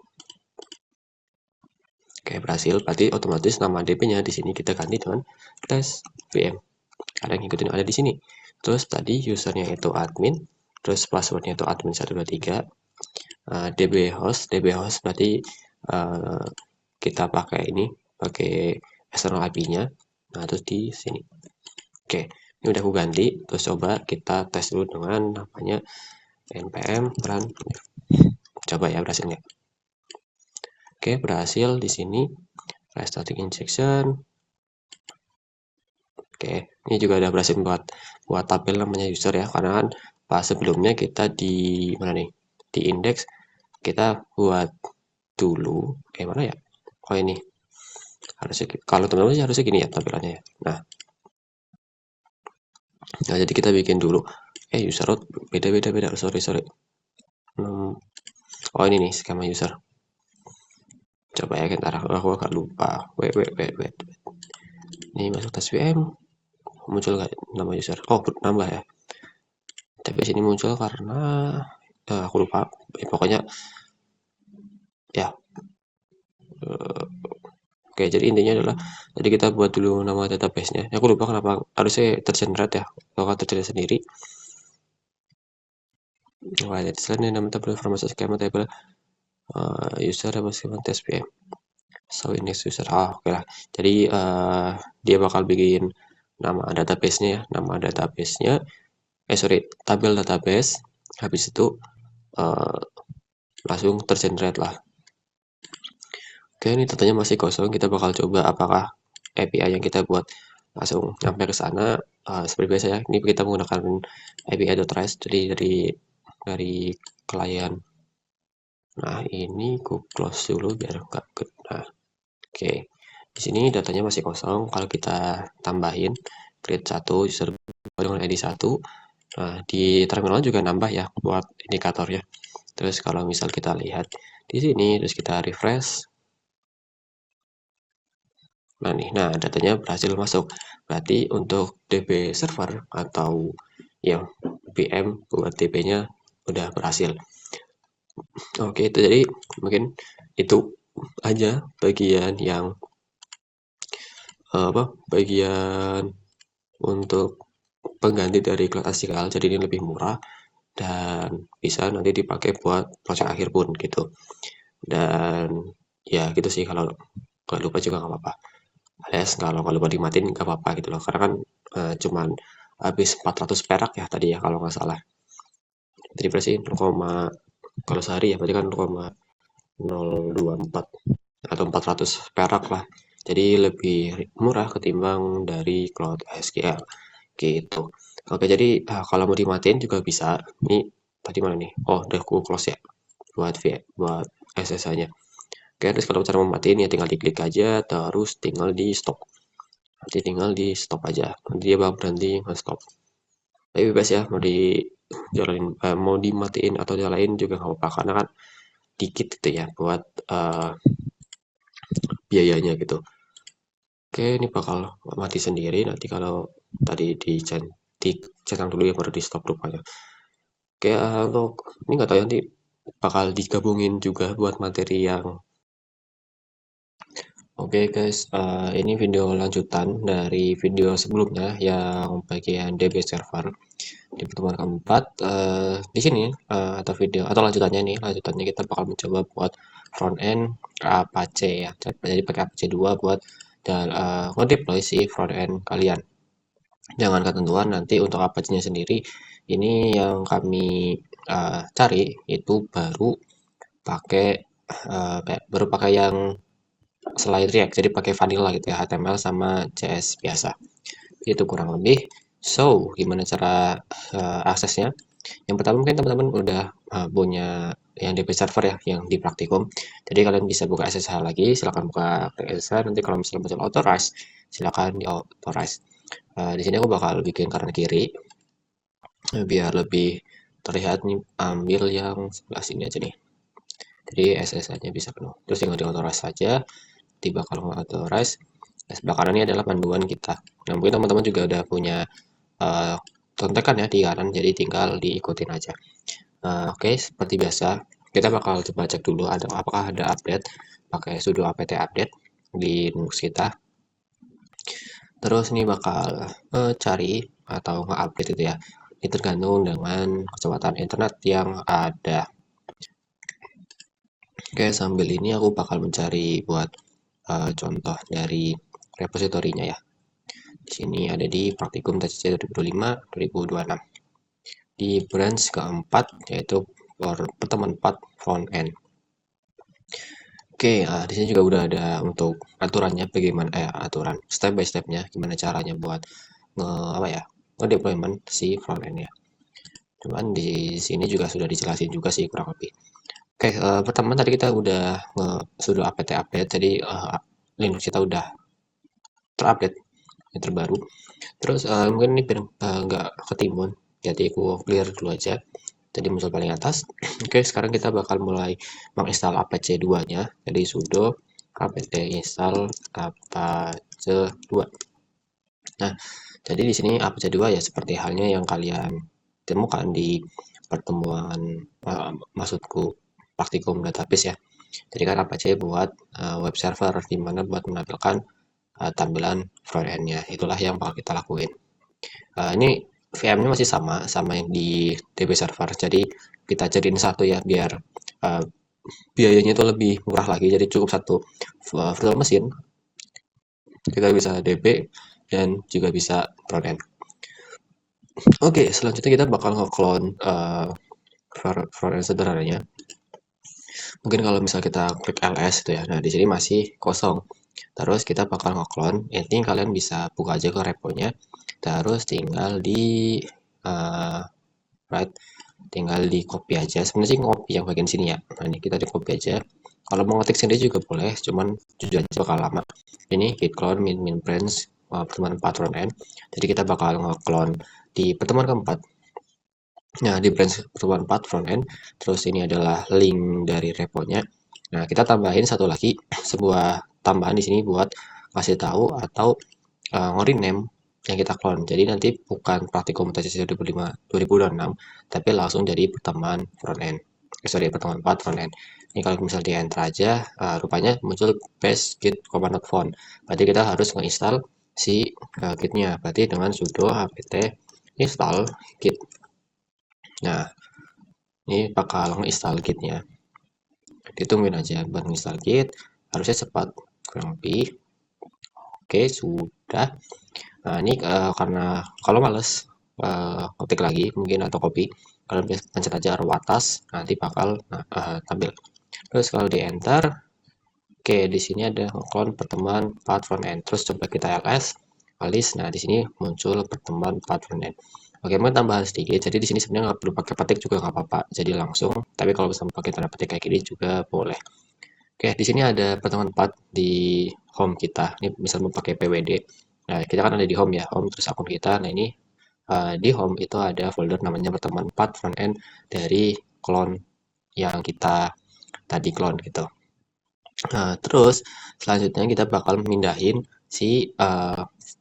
Oke, berhasil. Berarti otomatis nama DB-nya di sini kita ganti dengan tes VM. Kalian ngikutin ada di sini. Terus tadi usernya itu admin, terus passwordnya itu admin123. DB host berarti kita pakai ini, pakai external IP-nya. Nah, terus di sini. Oke, ini udah aku ganti. Terus coba kita tes dulu dengan namanya npm run. Coba ya berhasil nggak? Oke, berhasil di sini. Restarting injection. Oke, ini juga udah berhasil buat tabel namanya user ya, karena kan pas sebelumnya kita di mana nih? Di index kita buat dulu. Mana ya? Oh ini. Harusnya kalau teman-teman sih harusnya gini ya tampilannya ya. Nah, jadi kita bikin dulu. User root beda. Sorry. Oh ini nih skema user. Coba ya kita aku agak lupa. Wait. Ini masuk tes VM. Muncul nggak nama user? Oh, nambah ya. Tapi sini muncul karena aku lupa. Pokoknya ya. Oke, jadi intinya adalah jadi kita buat dulu nama database-nya. Aku lupa kenapa harusnya tergenerate ya. Kalau tergenerate sendiri. Wah, jadi selain nama tabel informasi skema table user apa skema test VM. So index user. Oke lah. Jadi dia bakal bikin nama database-nya ya. Nama database-nya tabel database. Habis itu langsung tergenerate lah. Oke, ini datanya masih kosong. Kita bakal coba apakah API yang kita buat langsung sampai ke sana. Seperti biasa ya, ini kita menggunakan API.REST jadi dari klien. Nah, ini ku close dulu biar nggak nah. Oke. Di sini datanya masih kosong. Kalau kita tambahin create 1 user dengan ID 1. Nah, di terminal juga nambah ya buat indikatornya. Terus kalau misal kita lihat di sini terus kita refresh. Nah, datanya berhasil masuk. Berarti untuk DB server atau yang VM buat DB-nya udah berhasil. Oke, itu jadi mungkin itu aja bagian yang bagian untuk pengganti dari Cloud SQL. Jadi ini lebih murah dan bisa nanti dipakai buat project akhir pun gitu. Dan ya gitu sih, kalau nggak lupa juga nggak apa-apa. Alias kalau lupa dimatiin nggak apa-apa gitu loh. Karena kan cuman habis 400 perak ya tadi ya kalau nggak salah. Jadi berarti 0, kalau sehari ya berarti kan 0,024 atau 400 perak lah. Jadi lebih murah ketimbang dari Cloud SQL gitu. Oke, jadi kalau mau dimatiin juga bisa. Ini tadi mana nih? Oh, udah aku close ya buat SSH-nya. Oke, terus kalau cara mematiin ya tinggal diklik aja, terus tinggal di stop. Nanti tinggal di stop aja. Nanti dia bakal berhenti stop. Tapi bebas ya, mau dimatiin atau nyalain juga nggak apa-apa, karena kan dikit gitu ya buat biayanya gitu. Oke, ini bakal mati sendiri nanti kalau tadi dicentang dulu ya baru di stop rupanya. Oke, untuk ini nggak tahu ya, nanti bakal digabungin juga buat materi yang Oke guys, ini video lanjutan dari video sebelumnya yang bagian DB server di pertemuan keempat. Di sini atau video atau lanjutannya nih, lanjutannya kita bakal mencoba buat front end Apache ya. Jadi pakai Apache 2 buat dan ngedeploy si front end kalian. Jangan ketentuan nanti untuk Apache-nya sendiri ini yang kami cari itu pakai baru pakai yang selain React, jadi pakai vanilla gitu ya, HTML sama CSS biasa. Itu kurang lebih. So, gimana cara aksesnya? Yang pertama mungkin teman-teman udah punya yang DB server ya, yang di praktikum. Jadi kalian bisa buka SSH lagi, silahkan buka SSH. Nanti kalau misalnya muncul authorize, silahkan di authorize. Di sini aku bakal bikin kanan kiri biar lebih terlihat nih, ambil yang sebelah sini aja nih. Jadi SSH-nya bisa penuh. Terus tinggal di authorize saja, di bakal authorize. Nah, sebelah kanan ini adalah panduan kita. Nah, mungkin teman-teman juga udah punya contekan ya di kanan, jadi tinggal diikutin aja. Oke, seperti biasa, kita bakal coba cek dulu apakah ada update pakai sudo apt update di Linux kita. Terus ini bakal cari atau nge-update itu ya. Ini tergantung dengan kecepatan internet yang ada. Oke, sambil ini aku bakal mencari buat contoh dari repositorinya ya. Di sini ada di Praktikum TCC 2025-2026. Di branch keempat yaitu pertemuan 4 front end. Oke, di sini juga udah ada untuk aturannya bagaimana aturan step by stepnya gimana caranya buat nge-deployment si front end ya. Cuman di sini juga sudah dijelasin juga sih kurang lebih. Oke, pertama tadi kita udah sudah apt update, jadi Linux kita udah terupdate yang terbaru. Terus mungkin ini biar nggak ketimbun, jadi aku clear dulu aja. Jadi muncul paling atas. Oke, sekarang kita bakal mulai menginstal Apache 2-nya. Jadi sudo apt install Apache 2. Nah, jadi di sini Apache 2 ya seperti halnya yang kalian temukan di pertemuan maksudku praktikum database ya. Jadi kan Apache buat web server di mana buat menampilkan tampilan front end-nya. Itulah yang bakal kita lakuin. Ini VM-nya masih sama yang di DB server. Jadi kita jadiin satu ya biar uh, biayanya itu lebih murah lagi. Jadi cukup satu virtual mesin. Kita bisa DB dan juga bisa front end. Oke, selanjutnya kita bakal nge-clone front end sederhananya. Mungkin kalau misal kita klik ls itu ya. Nah, di sini masih kosong. Terus kita bakal nge-clone. Intinya kalian bisa buka aja ke reponya. Terus tinggal di right, tinggal di copy aja. Sebenarnya sih copy yang bagian sini ya. Nah, ini kita di copy aja. Kalau mau ngetik sendiri juga boleh, cuman jujur aja bakal lama. Ini git clone min branch pertemuan 4 front end. Jadi kita bakal nge-clone di pertemuan keempat. Nah, di branch pertemuan 4 front end. Terus ini adalah link dari reponya. Nah, kita tambahin satu lagi sebuah tambahan di sini buat kasih tahu atau nge-rename yang kita clone. Jadi nanti bukan praktikum TCC 2006, tapi langsung jadi pertemuan front end. Sorry, pertemuan 4 front end. Ini kalau misal di enter aja, rupanya muncul paste git command font. Berarti kita harus menginstal si gitnya. Berarti dengan sudo apt install git. Nah, ini bakal menginstal gitnya. Ditungguin aja buat menginstal git. Harusnya cepat, kurang lebih. Oke, sudah. Nah, ini karena kalau males ketik lagi mungkin atau copy, kalian pencet aja arrow atas, nanti bakal tampil. Terus kalau di enter, oke di sini ada clone pertemuan 4 front end. Terus coba kita ls, alis. Nah di sini muncul pertemuan 4 front end. Oke, mau tambahan sedikit. Jadi di sini sebenarnya nggak perlu pakai petik juga nggak apa-apa. Jadi langsung. Tapi kalau misalnya pakai tanda petik kayak gini juga boleh. Oke, di sini ada pertemuan 4 di home kita. Ini misalnya mau pakai pwd. Nah, kita kan ada di home ya, home terus akun kita. Nah, ini di home itu ada folder namanya pertemuan 4 front end dari clone yang kita tadi clone gitu. Nah, terus selanjutnya kita bakal mindahin si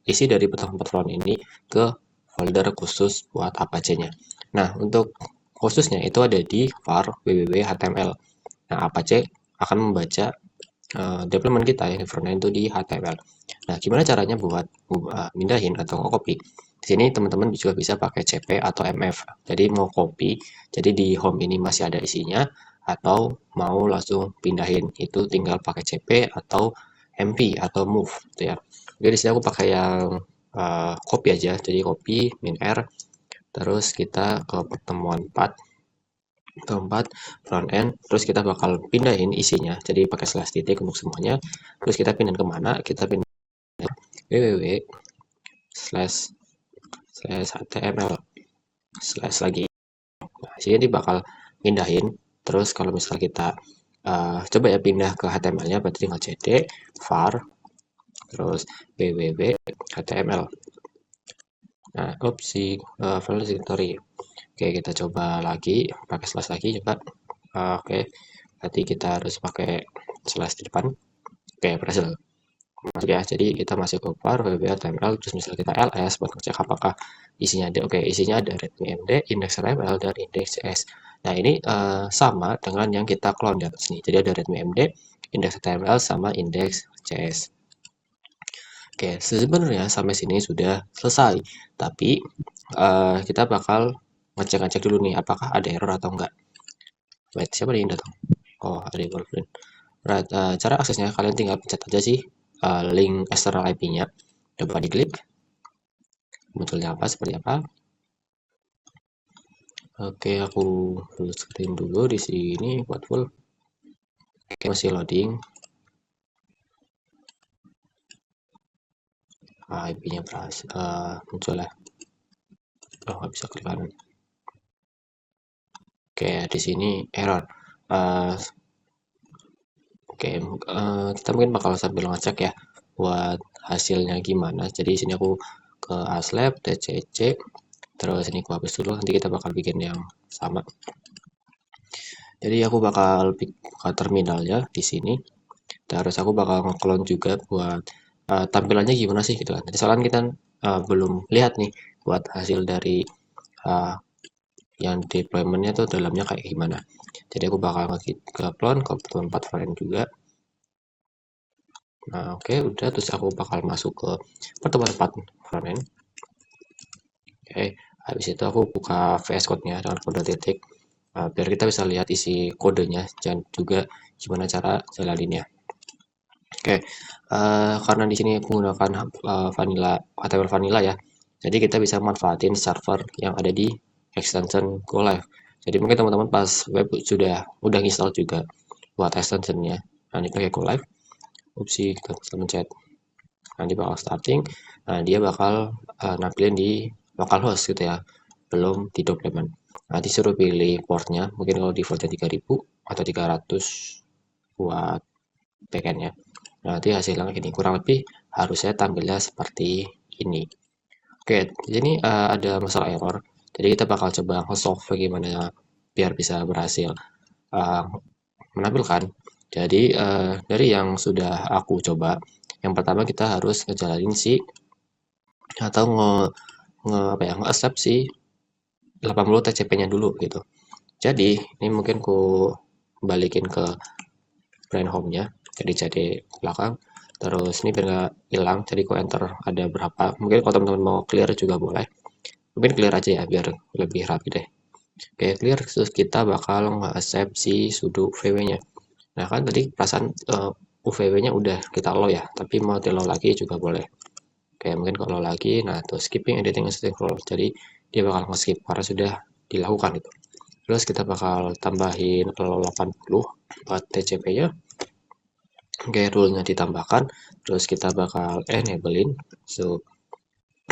isi dari pertemuan 4 front ini ke folder khusus buat Apache-nya. Nah, untuk khususnya itu ada di var www.html. Nah, Apache akan membaca deployment kita yang frontend itu di HTML. Nah, gimana caranya buat mindahin atau copy? Di sini teman-teman juga bisa pakai CP atau MF. Jadi mau copy, jadi di home ini masih ada isinya, atau mau langsung pindahin, itu tinggal pakai CP atau MP atau move, gitu ya. Jadi di sini aku pakai yang copy aja, jadi copy min R, terus kita ke pertemuan 4, tempat front end, terus kita bakal pindahin isinya, jadi pakai slash titik untuk semuanya, terus kita pindahin kemana, kita pindah www slash slash html slash lagi. Nah, sini bakal pindahin, terus kalau misal kita coba ya pindah ke HTML-nya, berarti tinggal cd var terus www html. Nah, opsi file directory. Oke, kita coba lagi pakai slash lagi, coba. Oke, berarti kita harus pakai slash di depan. Oke, berhasil masuk ya. Jadi kita masuk ke var www.html, terus misalnya kita ls buat ngecek apakah isinya ada. Oke, isinya ada readme.md, index.html, dan index.js. Nah, ini sama dengan yang kita clone di atas nih. Jadi ada readme.md, index.html, sama index.js. Oke, sebenarnya sampai sini sudah selesai. Tapi kita bakal ngecek-ngecek dulu nih apakah ada error atau enggak. Wait, siapa nih yang datang? Oh, ada girlfriend. Right, cara aksesnya kalian tinggal pencet aja sih link external IP-nya. Coba diklik. Munculnya apa, seperti apa. Oke, aku full screen dulu di sini buat full. Oke, masih loading. IP-nya berhasil muncul ya. Oh, nggak bisa klik kanan. Oke, di sini error. Oke, kita mungkin bakal sambil ngecek ya buat hasilnya gimana. Jadi di sini aku ke aslab tcc, terus ini aku hapus dulu, nanti kita bakal bikin yang sama. Jadi aku bakal buka terminalnya di sini. Terus aku bakal nge-clone juga buat tampilannya gimana sih gitu kan. Jadi soalnya kita belum lihat nih buat hasil dari yang deploymentnya tuh dalamnya kayak gimana. Jadi aku bakal nge-clone ke tempat varian juga. Nah, oke, udah. Terus aku bakal masuk ke pertemuan 4 frontend. Oke, habis itu aku buka VS Code-nya dengan kode titik, biar kita bisa lihat isi kodenya dan juga gimana cara jalaninnya. Oke, karena di sini menggunakan vanilla HTML vanilla ya, jadi kita bisa manfaatin server yang ada di extension GoLive. Jadi mungkin teman-teman pas web udah install juga buat extensionnya. Nah, ini pakai GoLive. Opsi kita mencet. Nanti bakal starting. Nah, dia bakal nampilin di localhost gitu ya, belum di deployment. Nanti suruh pilih portnya, mungkin kalau defaultnya 3000 atau 300 buat backendnya. Nanti hasilnya gini, kurang lebih harusnya tampilnya seperti ini. Oke, jadi ada masalah error. Jadi kita bakal coba nge-solve bagaimana biar bisa berhasil uh, menampilkan. Jadi dari yang sudah aku coba, yang pertama kita harus ngejalanin si atau nge-accept si 80 TCP-nya dulu gitu. Jadi ini mungkin ku balikin ke brand home-nya, jadi belakang. Terus ini biar nggak hilang, jadi ku enter ada berapa. Mungkin kalau teman-teman mau clear juga boleh. Mungkin clear aja ya biar lebih rapi deh. Oke, clear. Terus kita bakal nge-accept si sudo vw-nya. Nah kan tadi perasaan UVW-nya udah kita allow ya, tapi mau di allow lagi juga boleh. Oke, mungkin kalau lagi, nah tuh skipping editing and scroll. Jadi dia bakal nge-skip karena sudah dilakukan itu. Terus kita bakal tambahin 80 buat TCP-nya. Oke, rule-nya ditambahkan. Terus kita bakal enablein so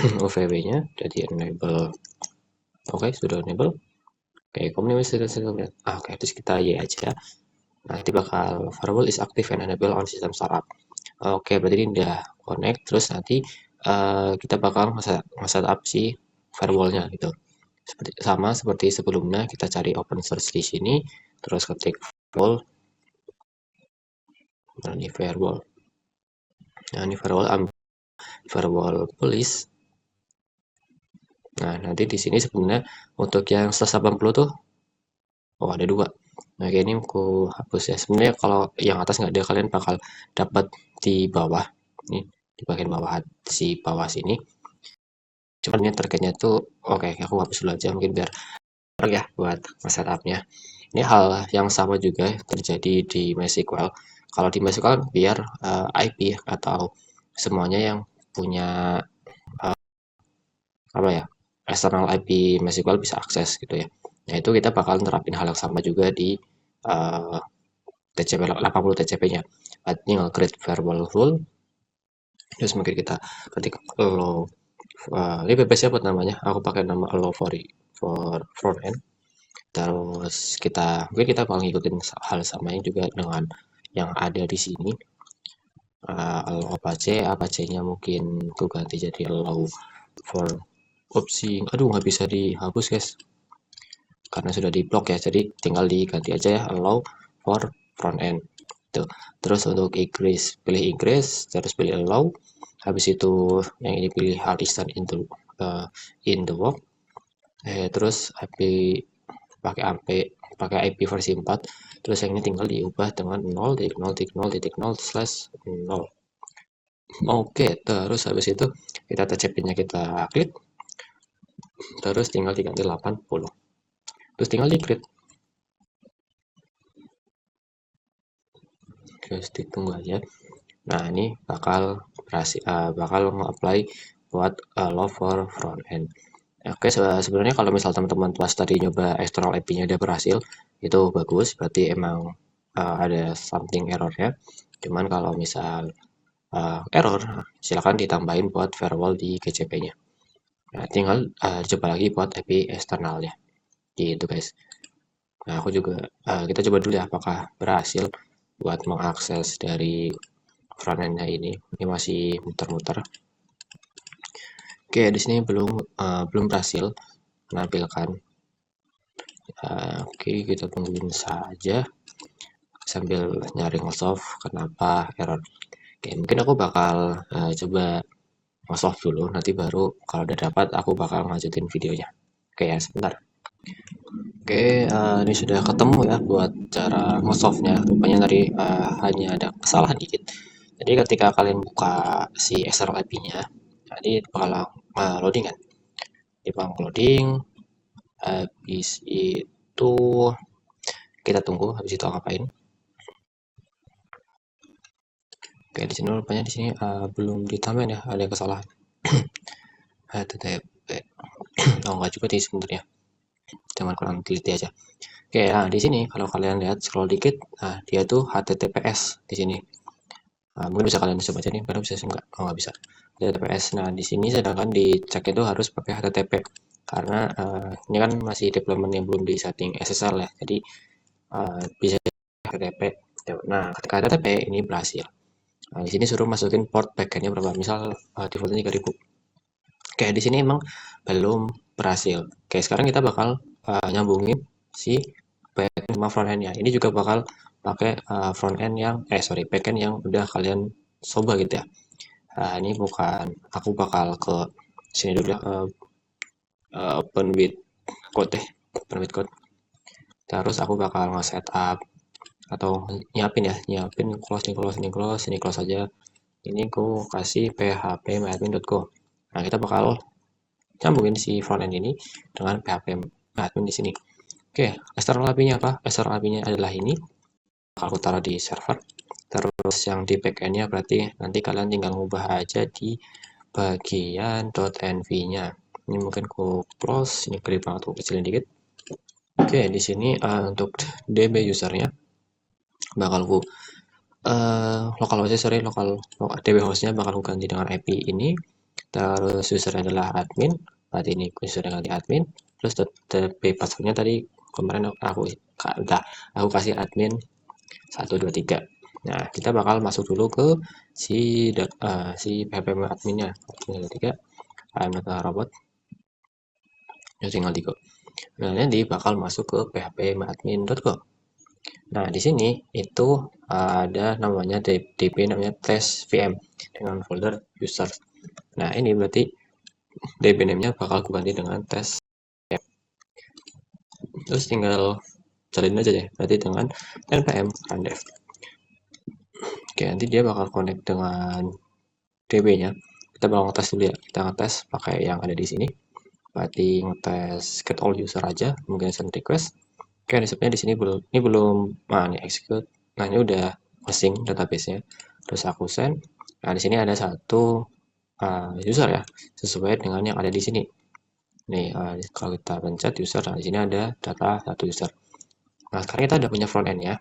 UVW-nya jadi enable. Oke, sudah enable. Oke, community sudah. Oke, terus kita y aja ya. Nah, nanti bakal firewall is active and enable on system startup. Oke, berarti ini udah connect. Terus nanti kita bakal nge-setup si firewallnya gitu. Sama seperti sebelumnya, kita cari open source di sini, terus ketik firewall. Nah, ini firewall. Nah, ini firewall police. Nah, nanti di sini sebenarnya untuk yang 180 tuh, oh ada dua. Nah, kayak ini aku hapus ya. Sebenarnya kalau yang atas nggak ada, kalian bakal dapat di bawah. Nih, di bagian bawah si bawah sini. Cuman ini targetnya tuh, oke, aku hapus dulu aja mungkin biar ya buat setupnya. Ini hal yang sama juga terjadi di MySQL. Kalau di MySQL biar IP atau semuanya yang punya apa ya, external IP MySQL bisa akses gitu ya. Nah, itu kita bakal nerapin hal yang sama juga di uh, TCP 80 TCP-nya. Tinggal create variable rule, terus mungkin kita ketik allow, ini bebas ya buat namanya. Aku pakai nama allow for front end. Terus mungkin kita bakal ngikutin hal samanya juga dengan yang ada di sini. Allow Apache-nya mungkin aku ganti jadi allow for opsi. Aduh, nggak bisa dihapus guys, karena sudah diblok ya. Jadi tinggal diganti aja ya, allow for front end. Tuh. Terus untuk increase, pilih increase, terus pilih allow. Habis itu yang ini pilih hard distance in the work. Terus IP pakai IP versi 4. Terus yang ini tinggal diubah dengan 0.0.0.0/0. Oke, terus habis itu kita TCP-nya kita klik, terus tinggal diganti 80. Terus tinggal di create. Terus ditunggu aja. Nah, ini bakal nge-apply buat allow for front end. Oke, sebenarnya kalau misal teman-teman pas tadi nyoba external IP-nya udah berhasil, itu bagus, berarti emang ada something errornya. Cuman kalau misal error, silakan ditambahin buat firewall di GCP-nya. Nah, tinggal coba lagi buat IP eksternalnya, gitu guys. Nah, kita coba dulu ya apakah berhasil buat mengakses dari frontend-nya ini. Ini masih muter-muter. Oke, di sini belum berhasil menampilkan. Oke, kita tungguin saja sambil nyari nge-solve kenapa error. Oke, mungkin aku bakal coba nge-solve dulu, nanti baru kalau udah dapat aku bakal lanjutin videonya. Oke ya, sebentar. Oke, ini sudah ketemu ya buat cara nge-solve-nya. Rupanya tadi hanya ada kesalahan dikit. Jadi ketika kalian buka si external IP-nya, tadi bakal loading kan. Di bakal loading, habis itu kita tunggu, habis itu ngapain. Oke, di sini rupanya di sini belum ditambahin ya, ada kesalahan. HTTP. Oh, enggak juga sih sebenarnya. Cuman kurang teliti aja. Oke, nah di sini kalau kalian lihat scroll dikit, nah dia tuh HTTPS di sini. Nah, mungkin bisa kalian coba aja nih, baru bisa enggak? Oh, nggak bisa. HTTPS. Nah, di sini sedangkan dicek itu harus pakai HTTP karena ini kan masih development yang belum di setting SSL ya. Jadi bisa HTTP. Nah, ketika HTTP ini berhasil. Nah, di sini suruh masukin port backendnya berapa? Misal defaultnya 3000. Oke, di sini emang belum berhasil. Oke, sekarang kita bakal nyambungin si backend sama frontend-nya. Ini juga bakal pakai frontend yang backend yang udah kalian coba gitu ya. Nah, ini bukan, aku bakal ke sini dulu ya, open with code deh, open with code. Terus aku bakal nge-setup atau nyiapin close nih, ini close aja. Ini aku kasih php.admin.go. Nah, kita bakal nyambungin si frontend ini dengan PHP admin di sini. Oke, external API-nya apa? External API-nya adalah ini. Aku taruh di server. Terus yang di backend-nya berarti nanti kalian tinggal ngubah aja di bagian .env-nya. Ini mungkin aku close, ini gede banget, aku kecilin dikit. Oke, di sini untuk DB usernya bakal aku DB hostnya bakal aku ganti dengan IP ini. Terus user adalah admin, berarti ini user ganti admin. Terus DB passwordnya tadi kemarin aku kasih admin 123. Nah, kita bakal masuk dulu ke si PHP adminnya. 123 robot. Ya tinggal di go. Nah, nanti bakal masuk ke php.admin.go. Nah, di sini itu ada namanya DB namanya test VM dengan folder user. Nah, ini berarti DB name-nya bakal gue ganti dengan test. Terus tinggal jalin aja ya, berarti dengan npm randef. Oke, nanti dia bakal connect dengan DB-nya. Kita bakal ngetes dulu ya, kita ngetes pakai yang ada di sini. Berarti ngetes get all user aja, mungkin send request. Oke, resepnya di sini belum, ini belum, nah ini execute. Nah ini udah hosting database-nya. Terus aku send. Nah di sini ada satu user ya, sesuai dengan yang ada di sini. Nih, kalau kita pencet user, nah di sini ada data satu user. Nah sekarang kita udah punya front end ya.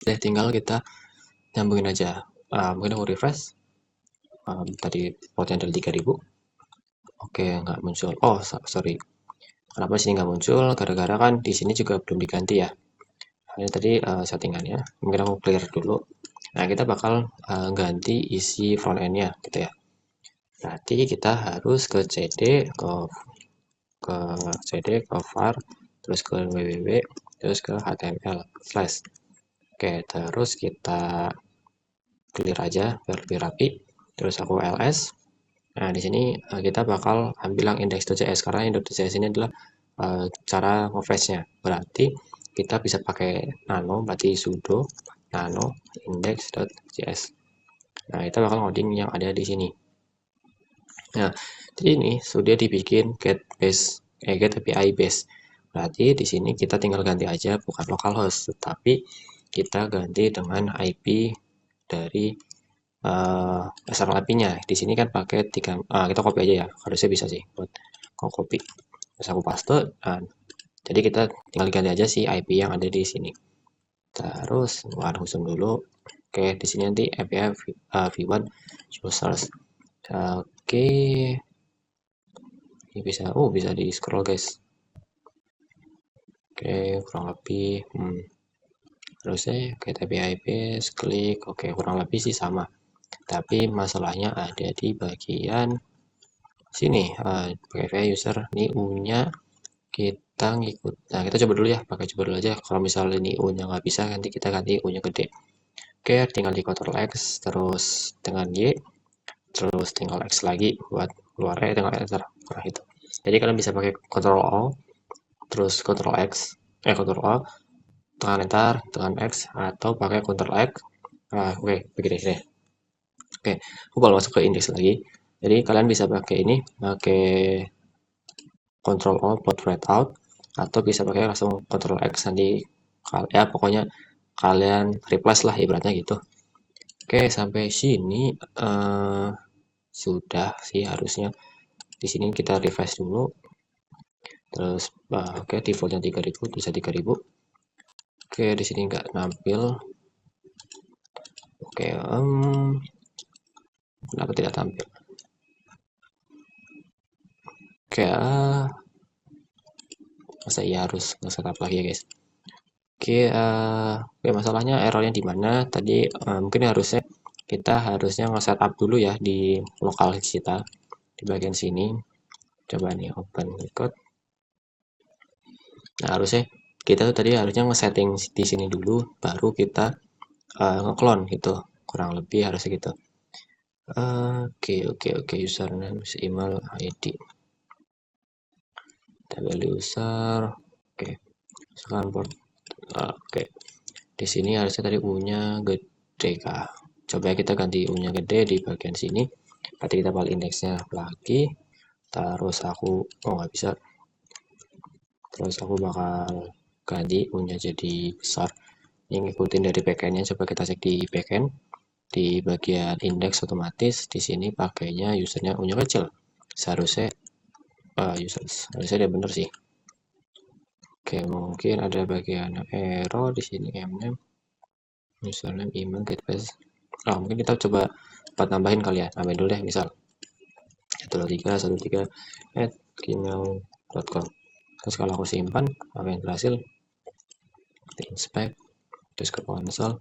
Udah tinggal kita nyambungin aja. Mungkin aku refresh. Tadi potnya ada 3000. Oke, nggak muncul. Oh, sorry. Kenapa sini nggak muncul? Gara-gara kan di sini juga belum diganti ya. Ini tadi settingannya. Mungkin aku clear dulu. Nah, kita bakal ganti isi front end-nya gitu ya. Berarti kita harus ke cd, ke cd, ke var, terus ke www, terus ke html slash. Oke, terus kita clear aja biar lebih rapi. Terus aku ls. Nah, di sini kita bakal ambil yang index.js karena index.js ini adalah cara nge-fetch-nya. Berarti kita bisa pakai nano, berarti sudo nano index.js. Nah, kita bakal ngoding yang ada di sini. Nah, jadi ini sudah dibikin get API base. Berarti di sini kita tinggal ganti aja bukan localhost, tetapi kita ganti dengan IP dari SRLP-nya. Di sini kan pakai kita copy aja ya, harusnya bisa sih buat copy. Terus aku paste. Jadi kita tinggal ganti aja si IP yang ada di sini. Terus buat khusus dulu. Oke, di sini nanti API v1 users. Oke, ini bisa di scroll guys. Oke, kurang lebih harusnya get API base, klik. Oke, kurang lebih sih sama. Tapi masalahnya ada di bagian sini. Pakai user ini u-nya kita ngikut. Nah, kita coba dulu ya, coba dulu aja. Kalau misalnya ini u-nya nggak bisa, nanti kita ganti u-nya gede. Oke, tinggal di Ctrl X, terus dengan Y, terus tinggal X lagi buat keluar, tinggal enter. Nah, itu. Jadi kalian bisa pakai Ctrl O, terus Ctrl X, Ctrl O, tekan enter, tekan X, atau pakai Ctrl X. Oke, begini deh. Oke, aku bakal masuk ke index lagi. Jadi kalian bisa pakai ini, pakai Ctrl O buat write out, atau bisa pakai langsung Ctrl X nanti ya pokoknya kalian replace lah ibaratnya gitu. Oke, sampai sini sudah sih harusnya. Di sini kita refresh dulu. Terus oke, defaultnya 3000, bisa 3000. Oke, di sini nggak nampil. Oke, kenapa tidak tampil? Oke, masa iya harus nge-setup lagi ya guys. Oke, masalahnya errornya di mana? Tadi mungkin kita harusnya nge-setup dulu ya di lokal kita di bagian sini. Coba nih open record. Nah, harusnya kita tuh tadi harusnya nge-setting di sini dulu, baru kita nge-clone gitu. Kurang lebih harusnya gitu. Oke, username, email, ID. Tabel user. Oke, sekarang port. Oke, di sini harusnya tadi U-nya gede kah? Coba kita ganti U-nya gede di bagian sini. Berarti kita balik indeksnya lagi. Terus aku, nggak bisa. Terus aku bakal ganti U-nya jadi besar. Ini ngikutin dari backend-nya. Coba kita cek di backend. Di bagian indeks otomatis, di sini pakainya usernya U-nya kecil. Seharusnya harusnya dia bener sih. Oke, mungkin ada bagian error di sini mname username email gatebase. Mungkin kita coba buat nambahin kali ya. Nambahin dulu deh, misal 123.gmail.com. Terus kalau aku simpan apa yang berhasil, inspect, terus ke konsol.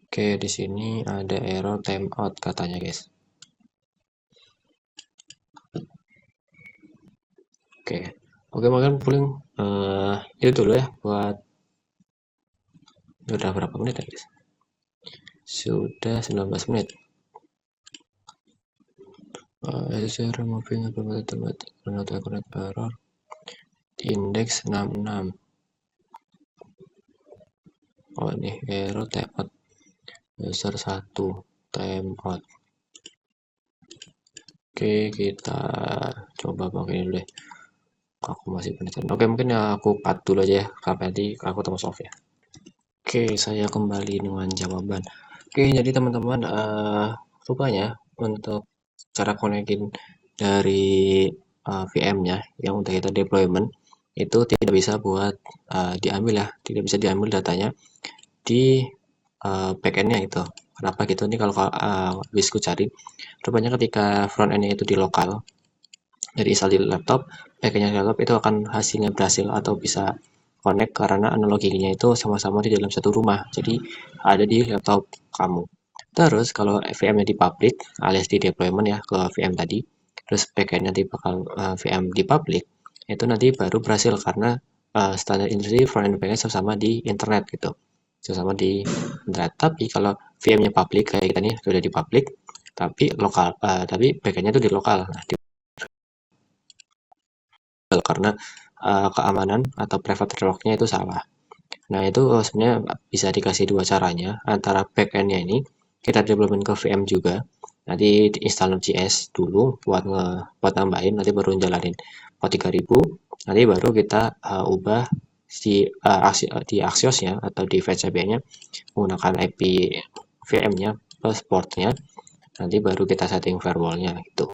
Oke, di sini ada error timeout katanya guys. Oke, mungkin paling itu dulu ya buat udah berapa menit ya guys? Sudah 19 menit. Removing automatic error index 66. Oh ini error timeout user 1 timeout. Oke, kita coba pakai dulu deh. Aku masih penasaran. Oke, mungkin ya aku cut dulu aja ya. Sampai nanti aku temu solve ya. Oke, saya kembali dengan jawaban. Oke, jadi teman-teman, rupanya untuk cara konekin dari VM-nya yang udah kita deployment itu tidak bisa buat diambil ya, tidak bisa diambil datanya di backend-nya itu. Kenapa gitu? Ini kalau Wisku cari, rupanya ketika front end-nya itu di lokal, jadi install di laptop, backend-nya di laptop itu akan hasilnya berhasil atau bisa connect karena analoginya itu sama-sama di dalam satu rumah. Jadi ada di laptop kamu. Terus kalau VM-nya di public alias di deployment ya ke VM tadi, terus backend nanti bakal VM di public, itu nanti baru berhasil karena standar industri front end backend sama-sama di internet gitu. Sama-sama di internet. Tapi kalau VM-nya public kayak kita nih sudah di public, tapi lokal tapi backend-nya itu di lokal. Nah, karena keamanan atau private lock-nya itu salah. Nah, itu sebenarnya bisa dikasih dua caranya. Antara backend-nya ini kita development ke VM juga. Nanti install Node.js dulu buat nambahin, nanti baru jalanin Port 3000. Nanti baru kita ubah di Axios-nya atau di VCP-nya menggunakan IP VM-nya plus port-nya. Nanti baru kita setting firewall-nya gitu.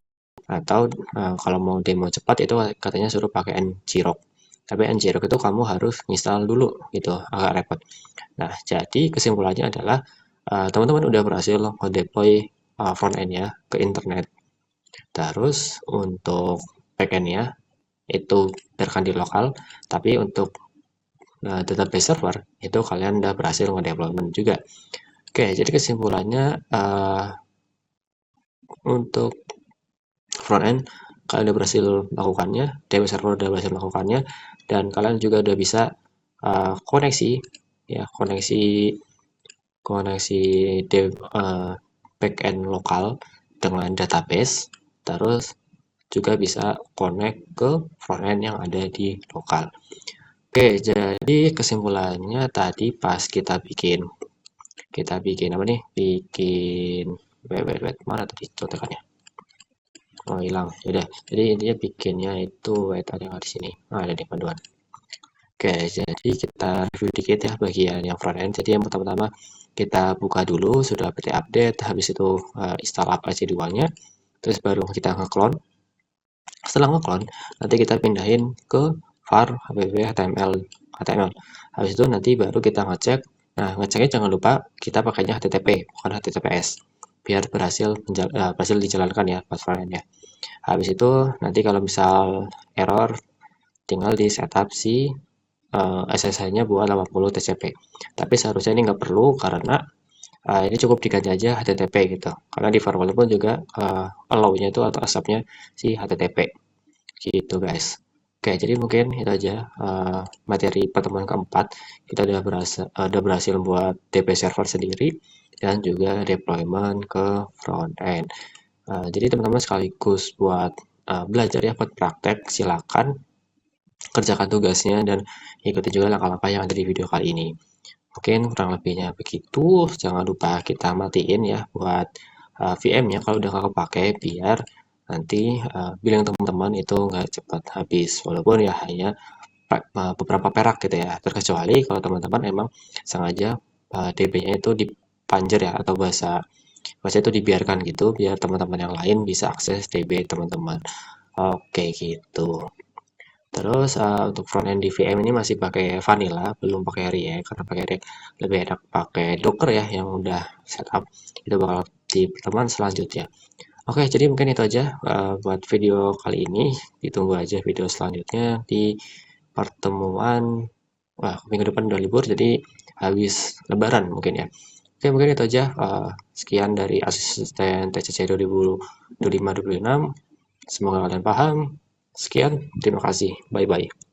Atau kalau mau demo cepat itu katanya suruh pakai ngrok. Tapi ngrok itu kamu harus install dulu gitu, agak repot. Nah, jadi kesimpulannya adalah teman-teman udah berhasil deploy front end-nya ke internet. Terus untuk backend-nya itu biarkan di lokal, tapi untuk database server itu kalian udah berhasil nge-deployment juga. Oke, jadi kesimpulannya untuk front end kalian udah berhasil melakukannya, DB server udah berhasil melakukannya, dan kalian juga udah bisa koneksi ya koneksi backend lokal dengan database, terus juga bisa connect ke frontend yang ada di lokal. Oke, jadi kesimpulannya tadi pas kita bikin apa nih? Bikin wait, mana tadi contekannya? Oh, hilang. Yaudah, jadi intinya bikinnya itu wait ada nggak di sini? Ada di panduan. Oke, jadi kita review dikit ya bagian yang front end. Jadi yang pertama-tama kita buka dulu sudah apt update, habis itu install apache2-nya, terus baru kita nge-clone. Setelah nge-clone, nanti kita pindahin ke var hpv html. Habis itu nanti baru kita ngecek. Nah, ngeceknya jangan lupa kita pakainya HTTP bukan HTTPS biar berhasil dijalankan ya pas front end ya. Habis itu nanti kalau misal error tinggal di setup si SSH-nya buat 80 TCP. Tapi seharusnya ini nggak perlu karena ini cukup diganti aja HTTP gitu. Karena di firewall pun juga allow-nya itu atau asapnya si HTTP gitu guys. Oke, jadi mungkin itu aja materi pertemuan keempat. Kita udah berhasil buat DB server sendiri dan juga deployment ke front end. Jadi teman-teman sekaligus buat belajar ya, buat praktek, silakan kerjakan tugasnya dan ikuti juga langkah-langkah yang ada di video kali ini. Mungkin kurang lebihnya begitu. Jangan lupa kita matiin ya buat VM-nya kalau udah nggak kepake biar nanti billing teman-teman itu nggak cepat habis. Walaupun ya hanya beberapa perak gitu ya. Terkecuali kalau teman-teman emang sengaja DB-nya itu dipanjer ya atau bahasa bahasa itu dibiarkan gitu biar teman-teman yang lain bisa akses DB teman-teman. Oke gitu. Terus untuk front end di VM ini masih pakai vanilla, belum pakai React karena pakai React lebih enak pakai Docker ya yang udah setup. Itu bakal di pertemuan selanjutnya. Oke, jadi mungkin itu aja buat video kali ini. Ditunggu aja video selanjutnya di pertemuan. Wah, minggu depan udah libur jadi habis lebaran mungkin ya. Oke, mungkin itu aja. Sekian dari asisten TCC 2025-2026. Semoga kalian paham. Sekian, terima kasih. Bye-bye.